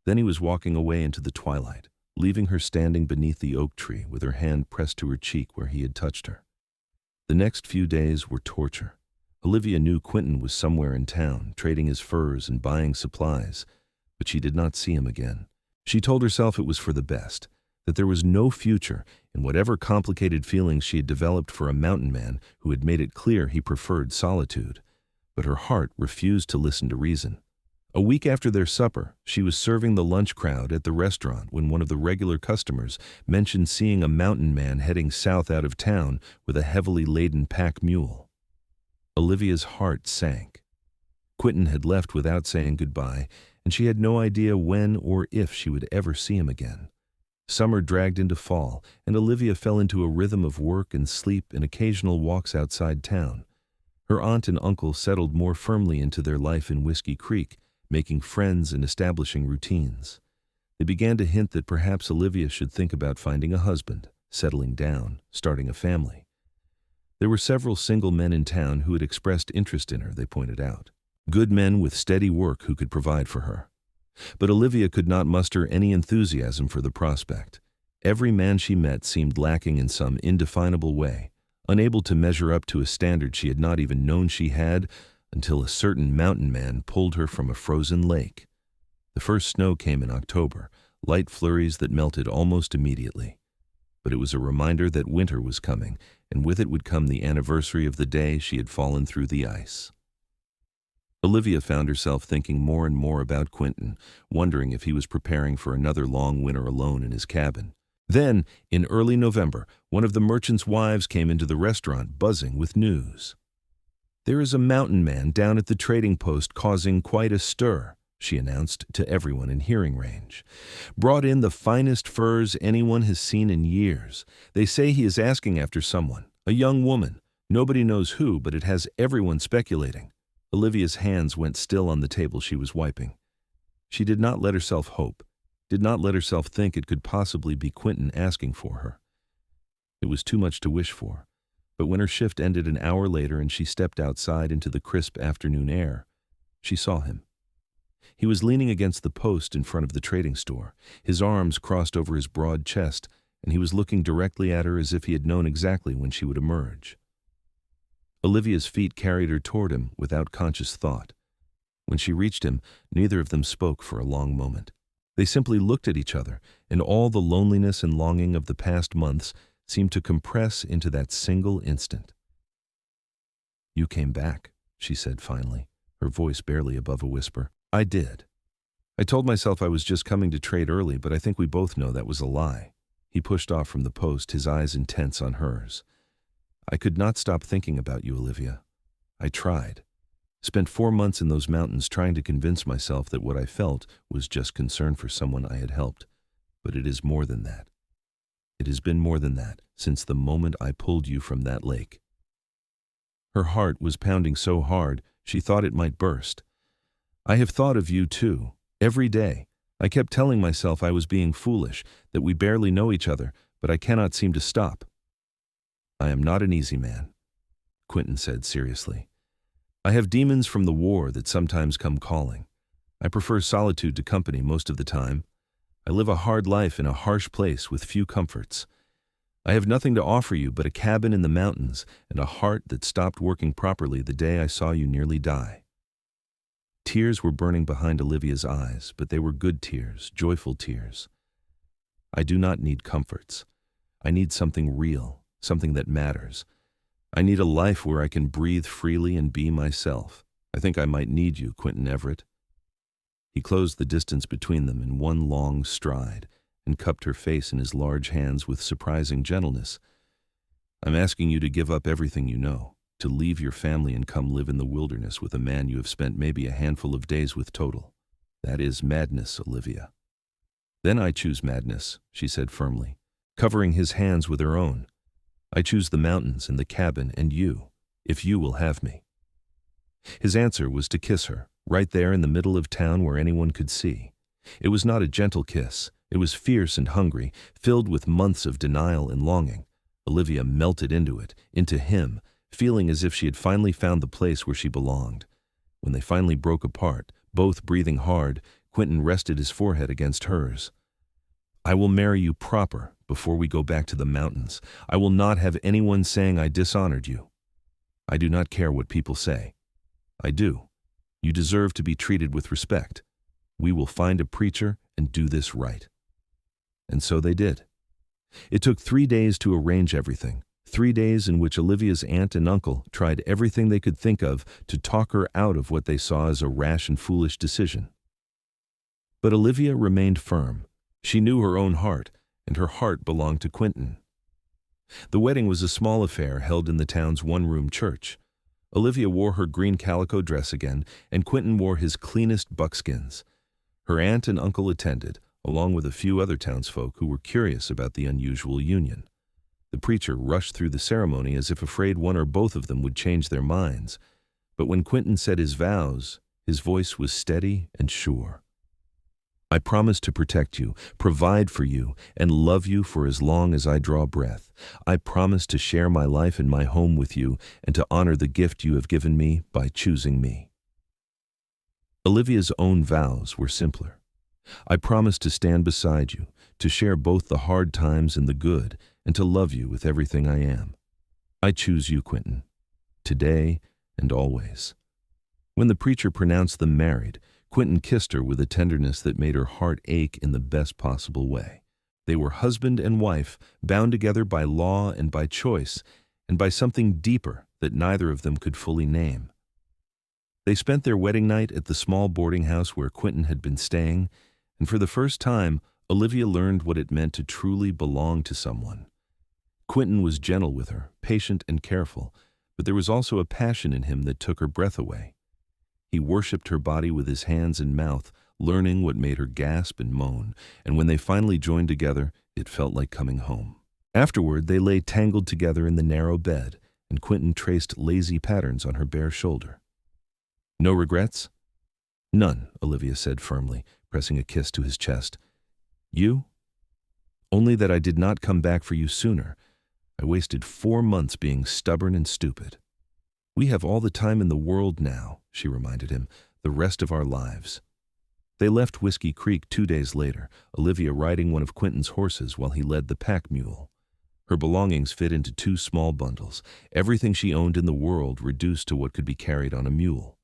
Then he was walking away into the twilight, leaving her standing beneath the oak tree with her hand pressed to her cheek where he had touched her. The next few days were torture. Olivia knew Quinton was somewhere in town, trading his furs and buying supplies, but she did not see him again. She told herself it was for the best, that there was no future and whatever complicated feelings she had developed for a mountain man who had made it clear he preferred solitude. But her heart refused to listen to reason. A week after their supper, she was serving the lunch crowd at the restaurant when one of the regular customers mentioned seeing a mountain man heading south out of town with a heavily laden pack mule. Olivia's heart sank. Quinton had left without saying goodbye, and she had no idea when or if she would ever see him again. Summer dragged into fall, and Olivia fell into a rhythm of work and sleep and occasional walks outside town. Her aunt and uncle settled more firmly into their life in Whiskey Creek, making friends and establishing routines. They began to hint that perhaps Olivia should think about finding a husband, settling down, starting a family. There were several single men in town who had expressed interest in her, they pointed out. Good men with steady work who could provide for her. But Olivia could not muster any enthusiasm for the prospect. Every man she met seemed lacking in some indefinable way, unable to measure up to a standard she had not even known she had, until a certain mountain man pulled her from a frozen lake. The first snow came in October, light flurries that melted almost immediately. But it was a reminder that winter was coming, and with it would come the anniversary of the day she had fallen through the ice. Olivia found herself thinking more and more about Quinton, wondering if he was preparing for another long winter alone in his cabin. Then, in early November, one of the merchant's wives came into the restaurant buzzing with news. "There is a mountain man down at the trading post causing quite a stir," she announced to everyone in hearing range. "Brought in the finest furs anyone has seen in years. They say he is asking after someone, a young woman. Nobody knows who, but it has everyone speculating." Olivia's hands went still on the table she was wiping. She did not let herself hope, did not let herself think it could possibly be Quinton asking for her. It was too much to wish for. But when her shift ended an hour later and she stepped outside into the crisp afternoon air, she saw him. He was leaning against the post in front of the trading store, his arms crossed over his broad chest, and he was looking directly at her as if he had known exactly when she would emerge. Olivia's feet carried her toward him without conscious thought. When she reached him, neither of them spoke for a long moment. They simply looked at each other, and all the loneliness and longing of the past months seemed to compress into that single instant. "You came back," she said finally, her voice barely above a whisper. "I did. I told myself I was just coming to trade early, but I think we both know that was a lie." He pushed off from the post, his eyes intense on hers. "I could not stop thinking about you, Olivia. I tried. Spent 4 months in those mountains trying to convince myself that what I felt was just concern for someone I had helped. But it is more than that. It has been more than that since the moment I pulled you from that lake." Her heart was pounding so hard she thought it might burst. "I have thought of you too, every day. I kept telling myself I was being foolish, that we barely know each other, but I cannot seem to stop." "I am not an easy man," Quinton said seriously. "I have demons from the war that sometimes come calling. I prefer solitude to company most of the time. I live a hard life in a harsh place with few comforts. I have nothing to offer you but a cabin in the mountains and a heart that stopped working properly the day I saw you nearly die." Tears were burning behind Olivia's eyes, but they were good tears, joyful tears. "I do not need comforts. I need something real, something that matters. I need a life where I can breathe freely and be myself. I think I might need you, Quinton Everett." He closed the distance between them in one long stride and cupped her face in his large hands with surprising gentleness. "I'm asking you to give up everything you know, to leave your family and come live in the wilderness with a man you have spent maybe a handful of days with total. That is madness, Olivia." "Then I choose madness," she said firmly, covering his hands with her own. "I choose the mountains and the cabin and you, if you will have me." His answer was to kiss her, right there in the middle of town where anyone could see. It was not a gentle kiss. It was fierce and hungry, filled with months of denial and longing. Olivia melted into it, into him, feeling as if she had finally found the place where she belonged. When they finally broke apart, both breathing hard, Quinton rested his forehead against hers. "I will marry you proper before we go back to the mountains. I will not have anyone saying I dishonored you. I do not care what people say. I do. You deserve to be treated with respect. We will find a preacher and do this right." And so they did. It took 3 days to arrange everything, 3 days in which Olivia's aunt and uncle tried everything they could think of to talk her out of what they saw as a rash and foolish decision. But Olivia remained firm. She knew her own heart, and her heart belonged to Quinton. The wedding was a small affair held in the town's one-room church. Olivia wore her green calico dress again, and Quinton wore his cleanest buckskins. Her aunt and uncle attended, along with a few other townsfolk who were curious about the unusual union. The preacher rushed through the ceremony as if afraid one or both of them would change their minds. But when Quinton said his vows, his voice was steady and sure. I promise to protect you, provide for you, and love you for as long as I draw breath. I promise to share my life and my home with you and to honor the gift you have given me by choosing me. Olivia's own vows were simpler. I promise to stand beside you, to share both the hard times and the good, and to love you with everything I am. I choose you, Quinton, today and always. When the preacher pronounced them married, Quinton kissed her with a tenderness that made her heart ache in the best possible way. They were husband and wife, bound together by law and by choice, and by something deeper that neither of them could fully name. They spent their wedding night at the small boarding house where Quinton had been staying, and for the first time, Olivia learned what it meant to truly belong to someone. Quinton was gentle with her, patient and careful, but there was also a passion in him that took her breath away. He worshipped her body with his hands and mouth, learning what made her gasp and moan, and when they finally joined together, it felt like coming home. Afterward, they lay tangled together in the narrow bed, and Quinton traced lazy patterns on her bare shoulder. No regrets? None, Olivia said firmly, pressing a kiss to his chest. You? Only that I did not come back for you sooner. I wasted 4 months being stubborn and stupid. We have all the time in the world now, she reminded him, the rest of our lives. They left Whiskey Creek 2 days later, Olivia riding one of Quinton's horses while he led the pack mule. Her belongings fit into 2 small bundles, everything she owned in the world reduced to what could be carried on a mule.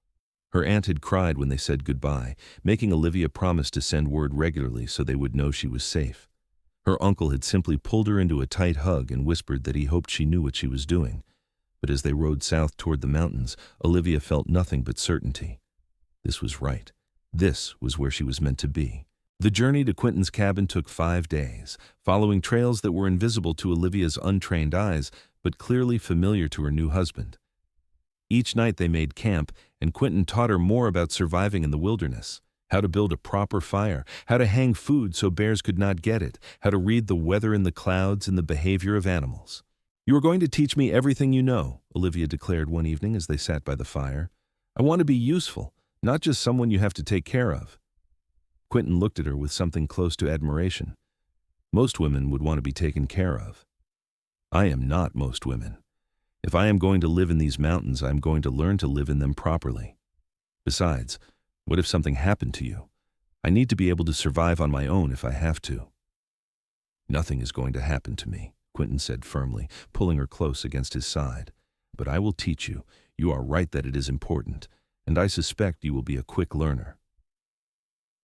Her aunt had cried when they said goodbye, making Olivia promise to send word regularly so they would know she was safe. Her uncle had simply pulled her into a tight hug and whispered that he hoped she knew what she was doing. But as they rode south toward the mountains, Olivia felt nothing but certainty. This was right. This was where she was meant to be. The journey to Quinton's cabin took 5 days, following trails that were invisible to Olivia's untrained eyes, but clearly familiar to her new husband. Each night they made camp, and Quinton taught her more about surviving in the wilderness, how to build a proper fire, how to hang food so bears could not get it, how to read the weather in the clouds and the behavior of animals. You are going to teach me everything you know, Olivia declared one evening as they sat by the fire. I want to be useful, not just someone you have to take care of. Quinton looked at her with something close to admiration. Most women would want to be taken care of. I am not most women. If I am going to live in these mountains, I am going to learn to live in them properly. Besides, what if something happened to you? I need to be able to survive on my own if I have to. Nothing is going to happen to me, Quinton said firmly, pulling her close against his side. But I will teach you. You are right that it is important, and I suspect you will be a quick learner.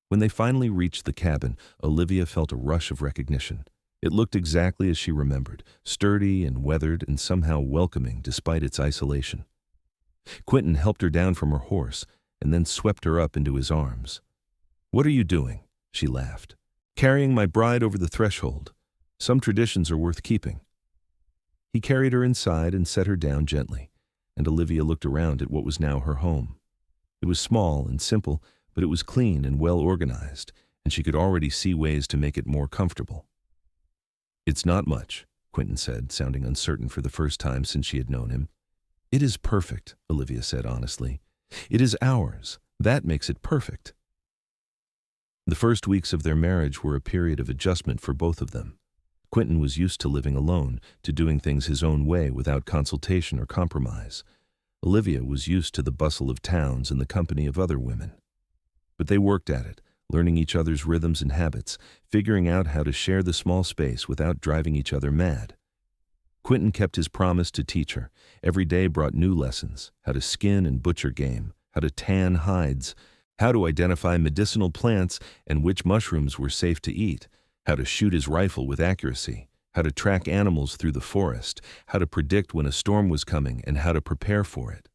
When they finally reached the cabin, Olivia felt a rush of recognition. It looked exactly as she remembered, sturdy and weathered and somehow welcoming despite its isolation. Quinton helped her down from her horse and then swept her up into his arms. What are you doing? She laughed. Carrying my bride over the threshold. Some traditions are worth keeping. He carried her inside and set her down gently, and Olivia looked around at what was now her home. It was small and simple, but it was clean and well organized, and she could already see ways to make it more comfortable. It's not much, Quinton said, sounding uncertain for the first time since she had known him. It is perfect, Olivia said honestly. It is ours. That makes it perfect. The first weeks of their marriage were a period of adjustment for both of them. Quinton was used to living alone, to doing things his own way without consultation or compromise. Olivia was used to the bustle of towns and the company of other women. But they worked at it, learning each other's rhythms and habits, figuring out how to share the small space without driving each other mad. Quinton kept his promise to teach her. Every day brought new lessons: how to skin and butcher game, how to tan hides, how to identify medicinal plants and which mushrooms were safe to eat, how to shoot his rifle with accuracy, how to track animals through the forest, how to predict when a storm was coming, and how to prepare for it.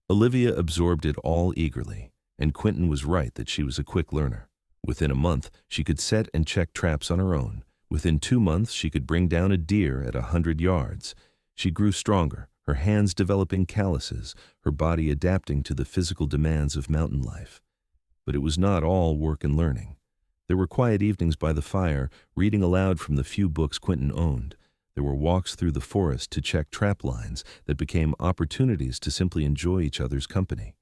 Olivia absorbed it all eagerly, and Quinton was right that she was a quick learner. Within a month, she could set and check traps on her own. Within 2 months, she could bring down a deer at 100 yards. She grew stronger, her hands developing calluses, her body adapting to the physical demands of mountain life. But it was not all work and learning. There were quiet evenings by the fire, reading aloud from the few books Quinton owned. There were walks through the forest to check trap lines that became opportunities to simply enjoy each other's company.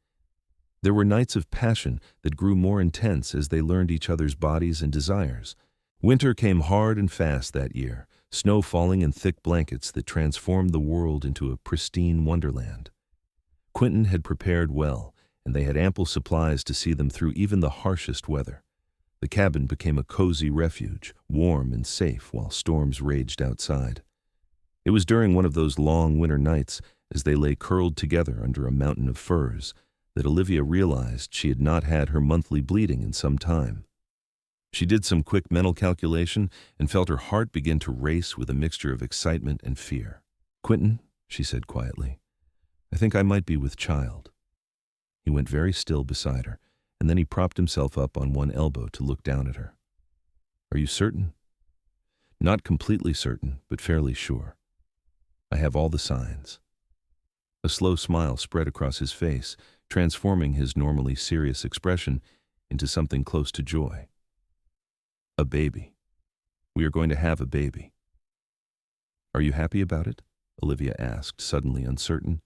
There were nights of passion that grew more intense as they learned each other's bodies and desires. Winter came hard and fast that year, snow falling in thick blankets that transformed the world into a pristine wonderland. Quinton had prepared well, and they had ample supplies to see them through even the harshest weather. The cabin became a cozy refuge, warm and safe while storms raged outside. It was during one of those long winter nights, as they lay curled together under a mountain of furs, that Olivia realized she had not had her monthly bleeding in some time. She did some quick mental calculation and felt her heart begin to race with a mixture of excitement and fear. "Quinton," she said quietly, "I think I might be with child." He went very still beside her, and then he propped himself up on one elbow to look down at her. "Are you certain?" "Not completely certain, but fairly sure. I have all the signs." A slow smile spread across his face, transforming his normally serious expression into something close to joy. "A baby. We are going to have a baby." "Are you happy about it?" Olivia asked, suddenly uncertain.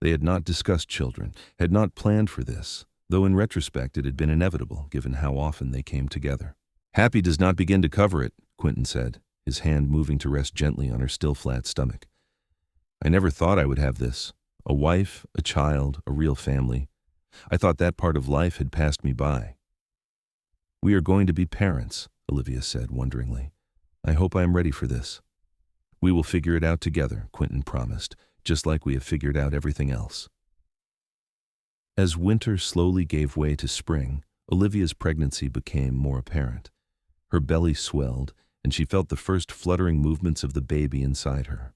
They had not discussed children, had not planned for this, though in retrospect it had been inevitable, given how often they came together. "Happy does not begin to cover it," Quinton said, his hand moving to rest gently on her still flat stomach. "I never thought I would have this. A wife, a child, a real family. I thought that part of life had passed me by." "We are going to be parents," Olivia said wonderingly. "I hope I am ready for this." "We will figure it out together," Quinton promised, "just like we have figured out everything else." As winter slowly gave way to spring, Olivia's pregnancy became more apparent. Her belly swelled, and she felt the first fluttering movements of the baby inside her.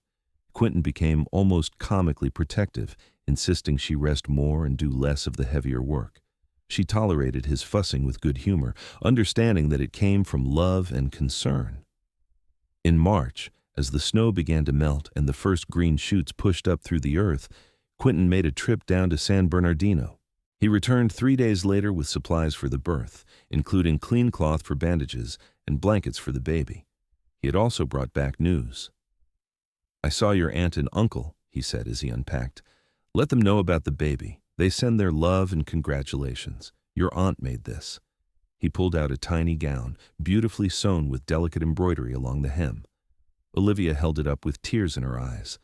Quinton became almost comically protective, insisting she rest more and do less of the heavier work. She tolerated his fussing with good humor, understanding that it came from love and concern. In March, as the snow began to melt and the first green shoots pushed up through the earth, Quinton made a trip down to San Bernardino. He returned 3 days later with supplies for the birth, including clean cloth for bandages and blankets for the baby. He had also brought back news. "I saw your aunt and uncle," he said as he unpacked. "Let them know about the baby. They send their love and congratulations. Your aunt made this." He pulled out a tiny gown, beautifully sewn with delicate embroidery along the hem. Olivia held it up with tears in her eyes.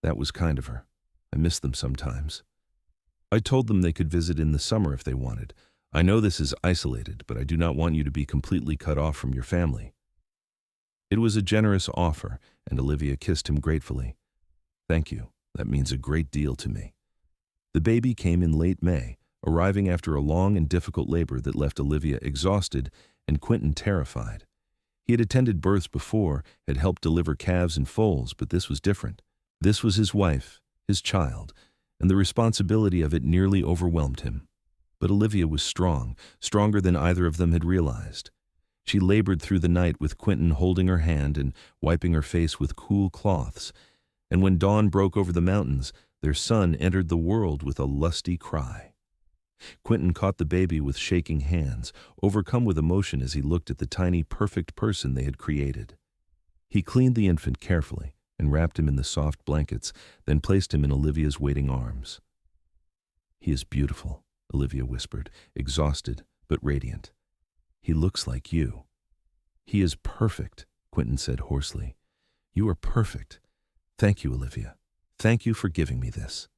"That was kind of her. I miss them sometimes. I told them they could visit in the summer if they wanted. I know this is isolated, but I do not want you to be completely cut off from your family." It was a generous offer, and Olivia kissed him gratefully. "Thank you. That means a great deal to me." The baby came in late May, arriving after a long and difficult labor that left Olivia exhausted and Quinton terrified. He had attended births before, had helped deliver calves and foals, but this was different. This was his wife, his child, and the responsibility of it nearly overwhelmed him. But Olivia was strong, stronger than either of them had realized. She labored through the night with Quinton holding her hand and wiping her face with cool cloths, and when dawn broke over the mountains, their son entered the world with a lusty cry. Quinton caught the baby with shaking hands, overcome with emotion as he looked at the tiny, perfect person they had created. He cleaned the infant carefully and wrapped him in the soft blankets, then placed him in Olivia's waiting arms. "He is beautiful," Olivia whispered, exhausted but radiant. "He looks like you." "He is perfect," Quinton said hoarsely. "You are perfect. Thank you, Olivia. Thank you for giving me this."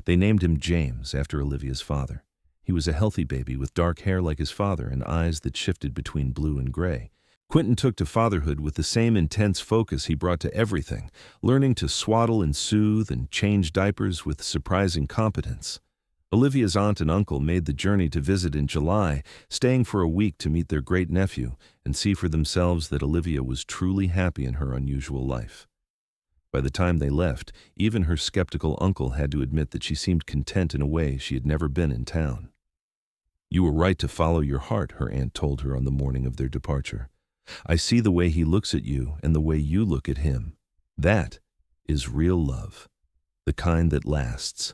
They named him James, after Olivia's father. He was a healthy baby with dark hair like his father and eyes that shifted between blue and gray. Quinton took to fatherhood with the same intense focus he brought to everything, learning to swaddle and soothe and change diapers with surprising competence. Olivia's aunt and uncle made the journey to visit in July, staying for a week to meet their great-nephew and see for themselves that Olivia was truly happy in her unusual life. By the time they left, even her skeptical uncle had to admit that she seemed content in a way she had never been in town. "You were right to follow your heart," her aunt told her on the morning of their departure. "I see the way he looks at you and the way you look at him. That is real love, the kind that lasts."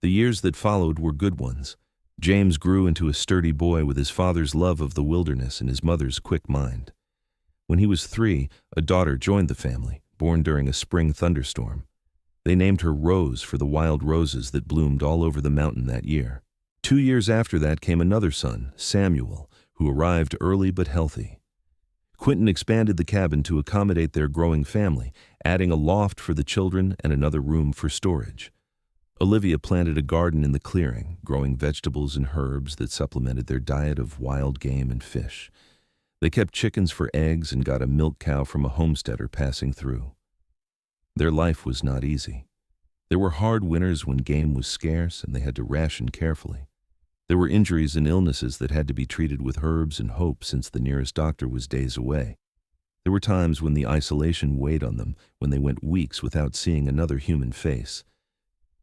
The years that followed were good ones. James grew into a sturdy boy with his father's love of the wilderness and his mother's quick mind. When he was 3, a daughter joined the family, born during a spring thunderstorm. They named her Rose for the wild roses that bloomed all over the mountain that year. 2 years after that came another son, Samuel, who arrived early but healthy. Quinton expanded the cabin to accommodate their growing family, adding a loft for the children and another room for storage. Olivia planted a garden in the clearing, growing vegetables and herbs that supplemented their diet of wild game and fish. They kept chickens for eggs and got a milk cow from a homesteader passing through. Their life was not easy. There were hard winters when game was scarce and they had to ration carefully. There were injuries and illnesses that had to be treated with herbs and hope since the nearest doctor was days away. There were times when the isolation weighed on them, when they went weeks without seeing another human face.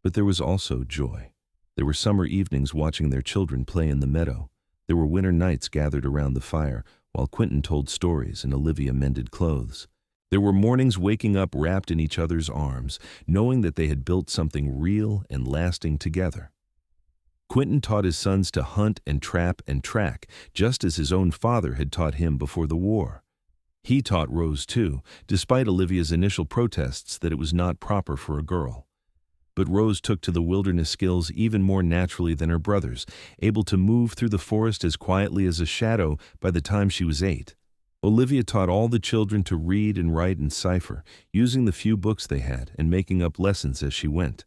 But there was also joy. There were summer evenings watching their children play in the meadow. There were winter nights gathered around the fire, while Quinton told stories and Olivia mended clothes. There were mornings waking up wrapped in each other's arms, knowing that they had built something real and lasting together. Quinton taught his sons to hunt and trap and track, just as his own father had taught him before the war. He taught Rose too, despite Olivia's initial protests that it was not proper for a girl. But Rose took to the wilderness skills even more naturally than her brothers, able to move through the forest as quietly as a shadow by the time she was 8. Olivia taught all the children to read and write and cipher, using the few books they had and making up lessons as she went.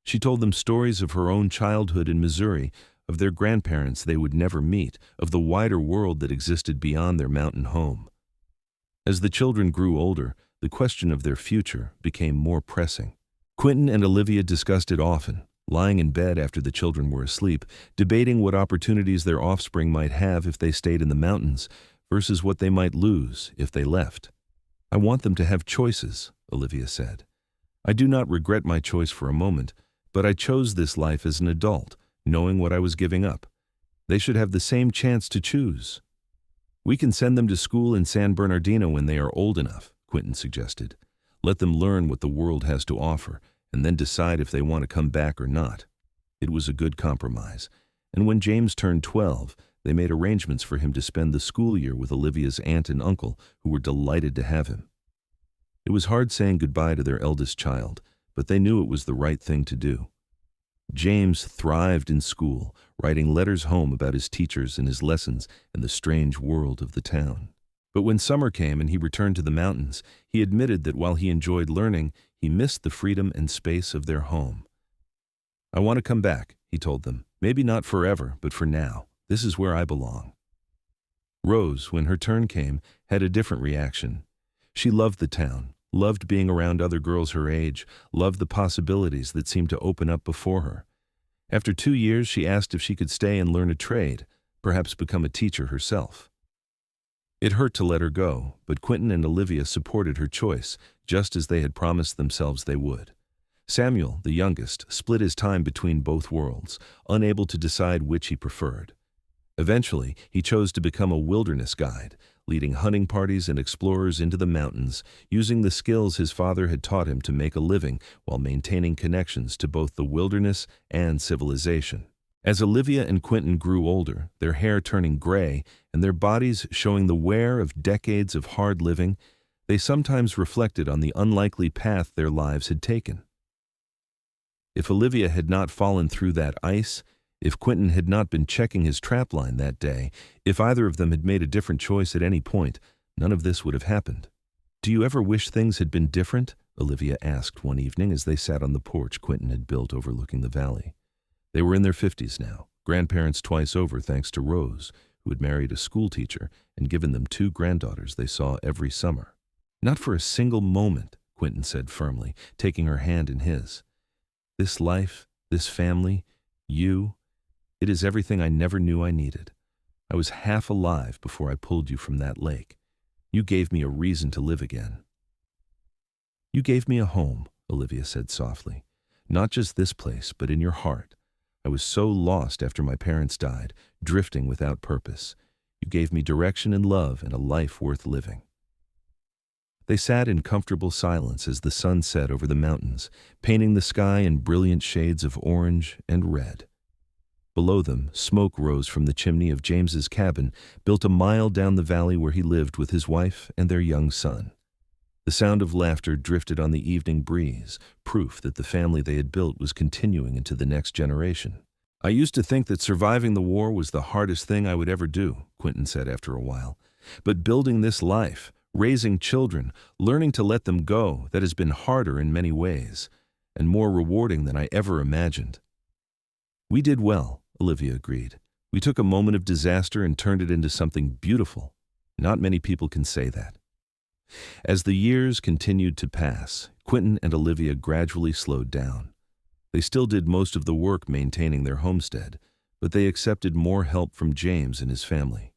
She told them stories of her own childhood in Missouri, of their grandparents they would never meet, of the wider world that existed beyond their mountain home. As the children grew older, the question of their future became more pressing. Quinton and Olivia discussed it often, lying in bed after the children were asleep, debating what opportunities their offspring might have if they stayed in the mountains versus what they might lose if they left. "I want them to have choices," Olivia said. "I do not regret my choice for a moment, but I chose this life as an adult, knowing what I was giving up. They should have the same chance to choose." "We can send them to school in San Bernardino when they are old enough," Quinton suggested. "Let them learn what the world has to offer, and then decide if they want to come back or not." It was a good compromise, and when James turned 12, they made arrangements for him to spend the school year with Olivia's aunt and uncle, who were delighted to have him. It was hard saying goodbye to their eldest child, but they knew it was the right thing to do. James thrived in school, writing letters home about his teachers and his lessons and the strange world of the town. But when summer came and he returned to the mountains, he admitted that while he enjoyed learning, he missed the freedom and space of their home. "I want to come back," he told them. "Maybe not forever, but for now. This is where I belong." Rose, when her turn came, had a different reaction. She loved the town, loved being around other girls her age, loved the possibilities that seemed to open up before her. After 2 years, she asked if she could stay and learn a trade, perhaps become a teacher herself. It hurt to let her go, but Quinton and Olivia supported her choice, just as they had promised themselves they would. Samuel, the youngest, split his time between both worlds, unable to decide which he preferred. Eventually, he chose to become a wilderness guide, leading hunting parties and explorers into the mountains, using the skills his father had taught him to make a living while maintaining connections to both the wilderness and civilization. As Olivia and Quinton grew older, their hair turning gray and their bodies showing the wear of decades of hard living, they sometimes reflected on the unlikely path their lives had taken. If Olivia had not fallen through that ice, if Quinton had not been checking his trapline that day, if either of them had made a different choice at any point, none of this would have happened. "Do you ever wish things had been different?" Olivia asked one evening as they sat on the porch Quinton had built overlooking the valley. They were in their 50s now, grandparents twice over thanks to Rose, who had married a schoolteacher and given them 2 granddaughters they saw every summer. "Not for a single moment," Quinton said firmly, taking her hand in his. "This life, this family, You, it is everything I never knew I needed. I was half alive before I pulled you from that lake. You gave me a reason to live again." "You gave me a home," Olivia said softly. "Not just this place, but in your heart. I was so lost after my parents died, drifting without purpose. You gave me direction and love and a life worth living." They sat in comfortable silence as the sun set over the mountains, painting the sky in brilliant shades of orange and red. Below them, smoke rose from the chimney of James's cabin, built a mile down the valley where he lived with his wife and their young son. The sound of laughter drifted on the evening breeze, proof that the family they had built was continuing into the next generation. "I used to think that surviving the war was the hardest thing I would ever do," Quinton said after a while. "But building this life, raising children, learning to let them go, that has been harder in many ways, and more rewarding than I ever imagined." "We did well," Olivia agreed. "We took a moment of disaster and turned it into something beautiful. Not many people can say that." As the years continued to pass, Quinton and Olivia gradually slowed down. They still did most of the work maintaining their homestead, but they accepted more help from James and his family.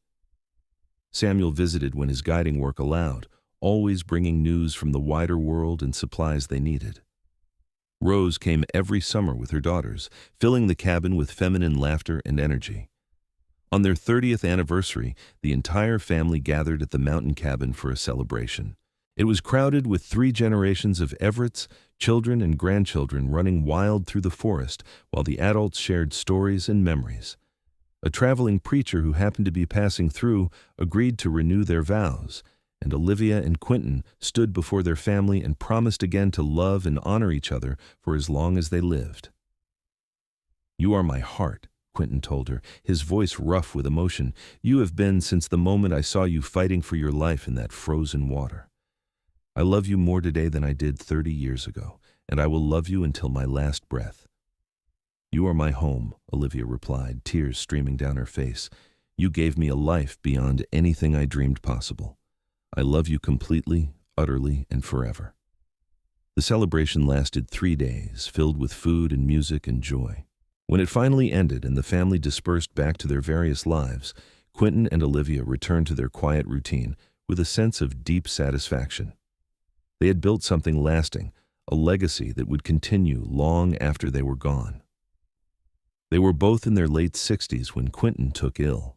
Samuel visited when his guiding work allowed, always bringing news from the wider world and supplies they needed. Rose came every summer with her daughters, filling the cabin with feminine laughter and energy. On their 30th anniversary, the entire family gathered at the mountain cabin for a celebration. It was crowded with 3 generations of Everetts, children and grandchildren running wild through the forest while the adults shared stories and memories. A traveling preacher who happened to be passing through agreed to renew their vows, and Olivia and Quinton stood before their family and promised again to love and honor each other for as long as they lived. "You are my heart," Quinton told her, his voice rough with emotion. "You have been since the moment I saw you fighting for your life in that frozen water. I love you more today than I did 30 years ago, and I will love you until my last breath." "You are my home," Olivia replied, tears streaming down her face. "You gave me a life beyond anything I dreamed possible. I love you completely, utterly, and forever." The celebration lasted 3 days, filled with food and music and joy. When it finally ended and the family dispersed back to their various lives, Quinton and Olivia returned to their quiet routine with a sense of deep satisfaction. They had built something lasting, a legacy that would continue long after they were gone. They were both in their late 60s when Quinton took ill.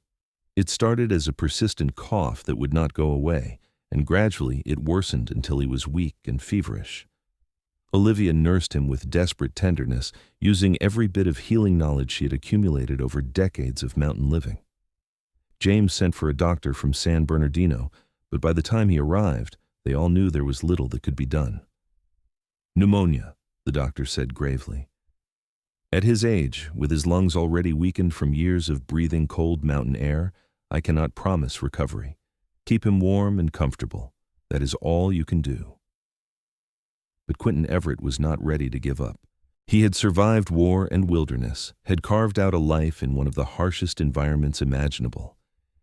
It started as a persistent cough that would not go away, and gradually it worsened until he was weak and feverish. Olivia nursed him with desperate tenderness, using every bit of healing knowledge she had accumulated over decades of mountain living. James sent for a doctor from San Bernardino, but by the time he arrived, they all knew there was little that could be done. "Pneumonia," the doctor said gravely. "At his age, with his lungs already weakened from years of breathing cold mountain air, I cannot promise recovery. Keep him warm and comfortable. That is all you can do." But Quinton Everett was not ready to give up. He had survived war and wilderness, had carved out a life in one of the harshest environments imaginable.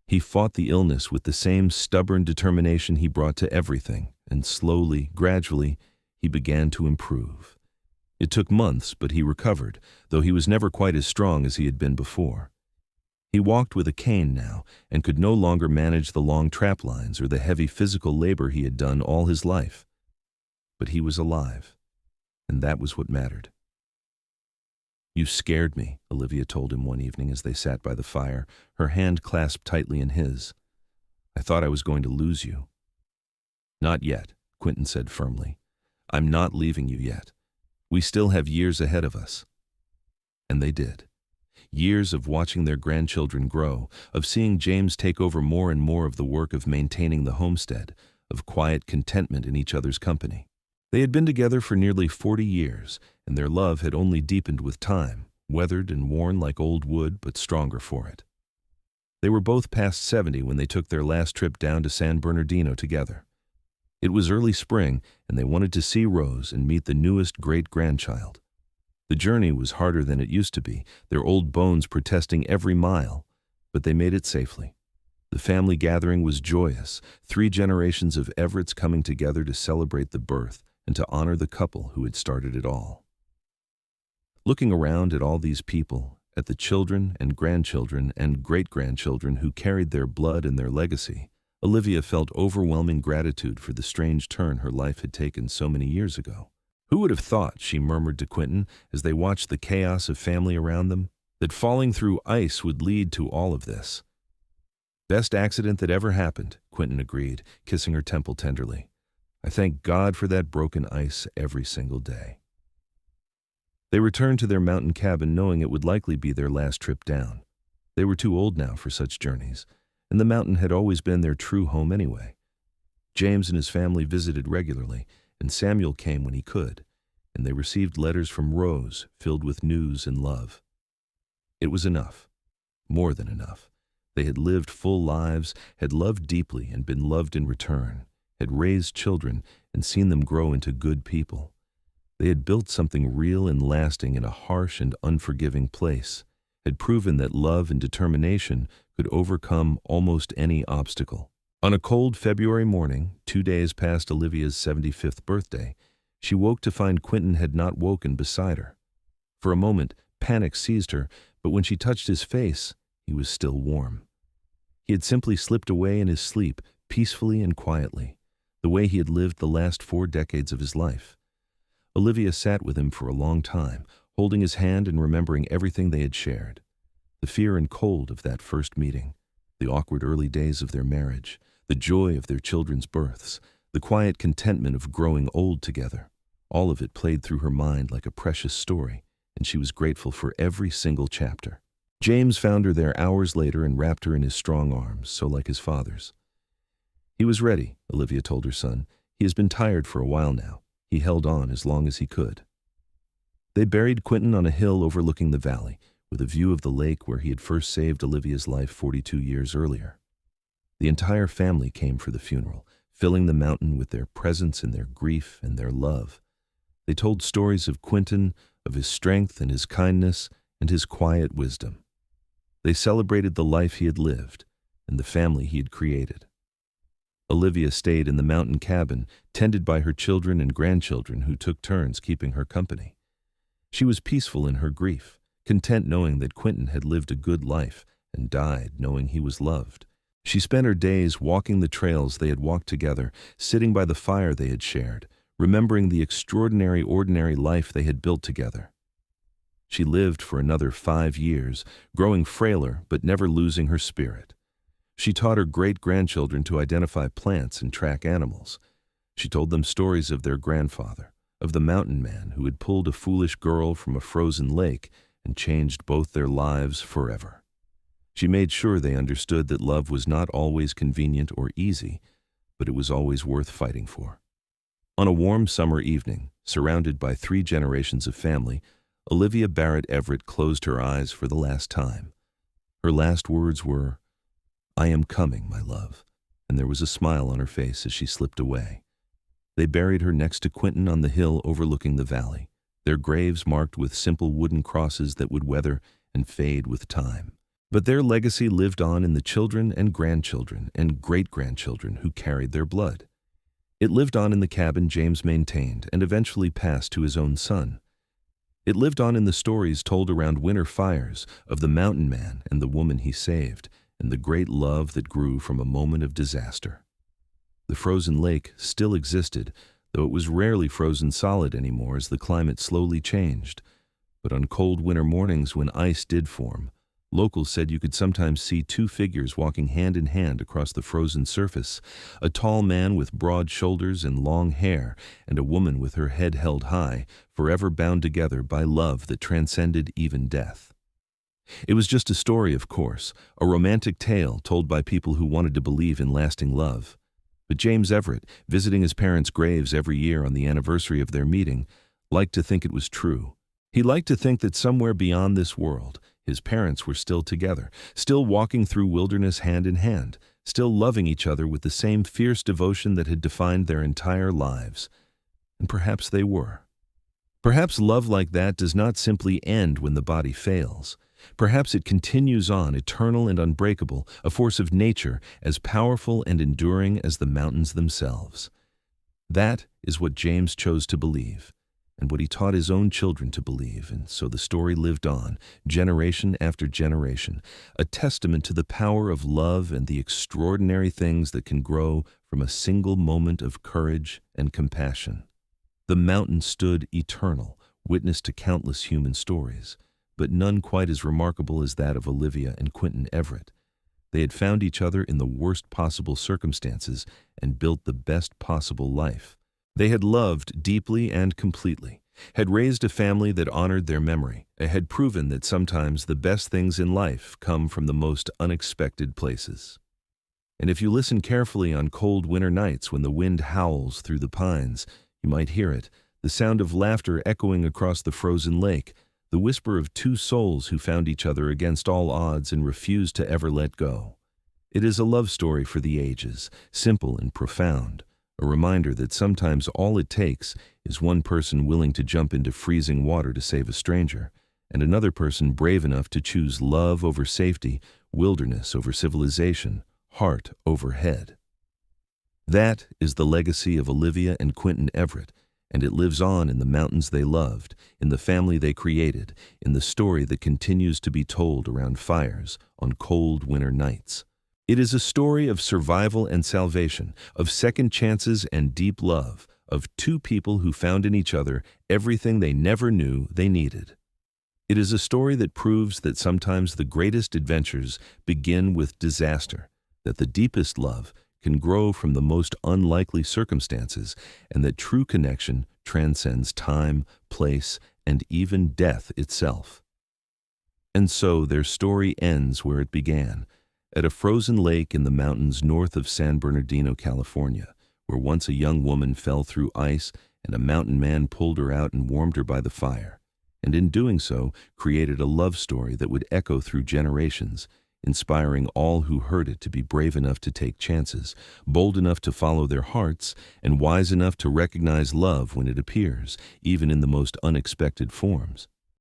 He fought the illness with the same stubborn determination he brought to everything, and slowly, gradually, he began to improve. It took months, but he recovered, though he was never quite as strong as he had been before. He walked with a cane now, and could no longer manage the long trap lines or the heavy physical labor he had done all his life. But he was alive, and that was what mattered. "You scared me," Olivia told him one evening as they sat by the fire, her hand clasped tightly in his. "I thought I was going to lose you." "Not yet," Quinton said firmly. "I'm not leaving you yet. We still have years ahead of us." And they did. Years of watching their grandchildren grow, of seeing James take over more and more of the work of maintaining the homestead, of quiet contentment in each other's company. They had been together for nearly 40 years, and their love had only deepened with time, weathered and worn like old wood, but stronger for it. They were both past 70 when they took their last trip down to San Bernardino together. It was early spring, and they wanted to see Rose and meet the newest great-grandchild. The journey was harder than it used to be, their old bones protesting every mile, but they made it safely. The family gathering was joyous, 3 generations of Everetts coming together to celebrate the birth and to honor the couple who had started it all. Looking around at all these people, at the children and grandchildren and great-grandchildren who carried their blood and their legacy, Olivia felt overwhelming gratitude for the strange turn her life had taken so many years ago. Who would have thought, she murmured to Quinton as they watched the chaos of family around them, that falling through ice would lead to all of this? Best accident that ever happened, Quinton agreed, kissing her temple tenderly. I thank God for that broken ice every single day. They returned to their mountain cabin knowing it would likely be their last trip down. They were too old now for such journeys, and the mountain had always been their true home anyway. James and his family visited regularly, and Samuel came when he could, and they received letters from Rose filled with news and love. It was enough, more than enough. They had lived full lives, had loved deeply and been loved in return, had raised children and seen them grow into good people. They had built something real and lasting in a harsh and unforgiving place, had proven that love and determination could overcome almost any obstacle. On a cold February morning, 2 days past Olivia's 75th birthday, she woke to find Quinton had not woken beside her. For a moment, panic seized her, but when she touched his face, he was still warm. He had simply slipped away in his sleep, peacefully and quietly, the way he had lived the last 4 decades of his life. Olivia sat with him for a long time, holding his hand and remembering everything they had shared. The fear and cold of that first meeting, the awkward early days of their marriage, the joy of their children's births, the quiet contentment of growing old together. All of it played through her mind like a precious story, and she was grateful for every single chapter. James found her there hours later and wrapped her in his strong arms, so like his father's. He was ready, Olivia told her son. He has been tired for a while now. He held on as long as he could. They buried Quinton on a hill overlooking the valley, with a view of the lake where he had first saved Olivia's life 42 years earlier. The entire family came for the funeral, filling the mountain with their presence and their grief and their love. They told stories of Quinton, of his strength and his kindness and his quiet wisdom. They celebrated the life he had lived and the family he had created. Olivia stayed in the mountain cabin, tended by her children and grandchildren who took turns keeping her company. She was peaceful in her grief, content knowing that Quinton had lived a good life and died knowing he was loved. She spent her days walking the trails they had walked together, sitting by the fire they had shared, remembering the extraordinary ordinary life they had built together. She lived for another 5 years, growing frailer but never losing her spirit. She taught her great-grandchildren to identify plants and track animals. She told them stories of their grandfather, of the mountain man who had pulled a foolish girl from a frozen lake and changed both their lives forever. She made sure they understood that love was not always convenient or easy, but it was always worth fighting for. On a warm summer evening, surrounded by 3 generations of family, Olivia Barrett Everett closed her eyes for the last time. Her last words were, "I am coming, my love," and there was a smile on her face as she slipped away. They buried her next to Quinton on the hill overlooking the valley, their graves marked with simple wooden crosses that would weather and fade with time. But their legacy lived on in the children and grandchildren and great-grandchildren who carried their blood. It lived on in the cabin James maintained and eventually passed to his own son. It lived on in the stories told around winter fires of the mountain man and the woman he saved, and the great love that grew from a moment of disaster. The frozen lake still existed, though it was rarely frozen solid anymore as the climate slowly changed. But on cold winter mornings when ice did form, locals said you could sometimes see 2 figures walking hand in hand across the frozen surface, a tall man with broad shoulders and long hair, and a woman with her head held high, forever bound together by love that transcended even death. It was just a story, of course, a romantic tale told by people who wanted to believe in lasting love. But James Everett, visiting his parents' graves every year on the anniversary of their meeting, liked to think it was true. He liked to think that somewhere beyond this world, his parents were still together, still walking through wilderness hand in hand, still loving each other with the same fierce devotion that had defined their entire lives. And perhaps they were. Perhaps love like that does not simply end when the body fails. Perhaps it continues on, eternal and unbreakable, a force of nature as powerful and enduring as the mountains themselves. That is what James chose to believe, and what he taught his own children to believe, and so the story lived on, generation after generation, a testament to the power of love and the extraordinary things that can grow from a single moment of courage and compassion. The mountain stood eternal, witness to countless human stories, but none quite as remarkable as that of Olivia and Quinton Everett. They had found each other in the worst possible circumstances and built the best possible life. They had loved deeply and completely, had raised a family that honored their memory, and had proven that sometimes the best things in life come from the most unexpected places. And if you listen carefully on cold winter nights when the wind howls through the pines, you might hear it, the sound of laughter echoing across the frozen lake, the whisper of two souls who found each other against all odds and refused to ever let go. It is a love story for the ages, simple and profound, a reminder that sometimes all it takes is one person willing to jump into freezing water to save a stranger, and another person brave enough to choose love over safety, wilderness over civilization, heart over head. That is the legacy of Olivia and Quinton Everett, and it lives on in the mountains they loved, in the family they created, in the story that continues to be told around fires on cold winter nights. It is a story of survival and salvation, of second chances and deep love, of two people who found in each other everything they never knew they needed. It is a story that proves that sometimes the greatest adventures begin with disaster, that the deepest love can grow from the most unlikely circumstances, and that true connection transcends time, place, and even death itself. And so their story ends where it began, at a frozen lake in the mountains north of San Bernardino, California, where once a young woman fell through ice and a mountain man pulled her out and warmed her by the fire, and in doing so created a love story that would echo through generations, inspiring all who heard it to be brave enough to take chances, bold enough to follow their hearts, and wise enough to recognize love when it appears, even in the most unexpected forms.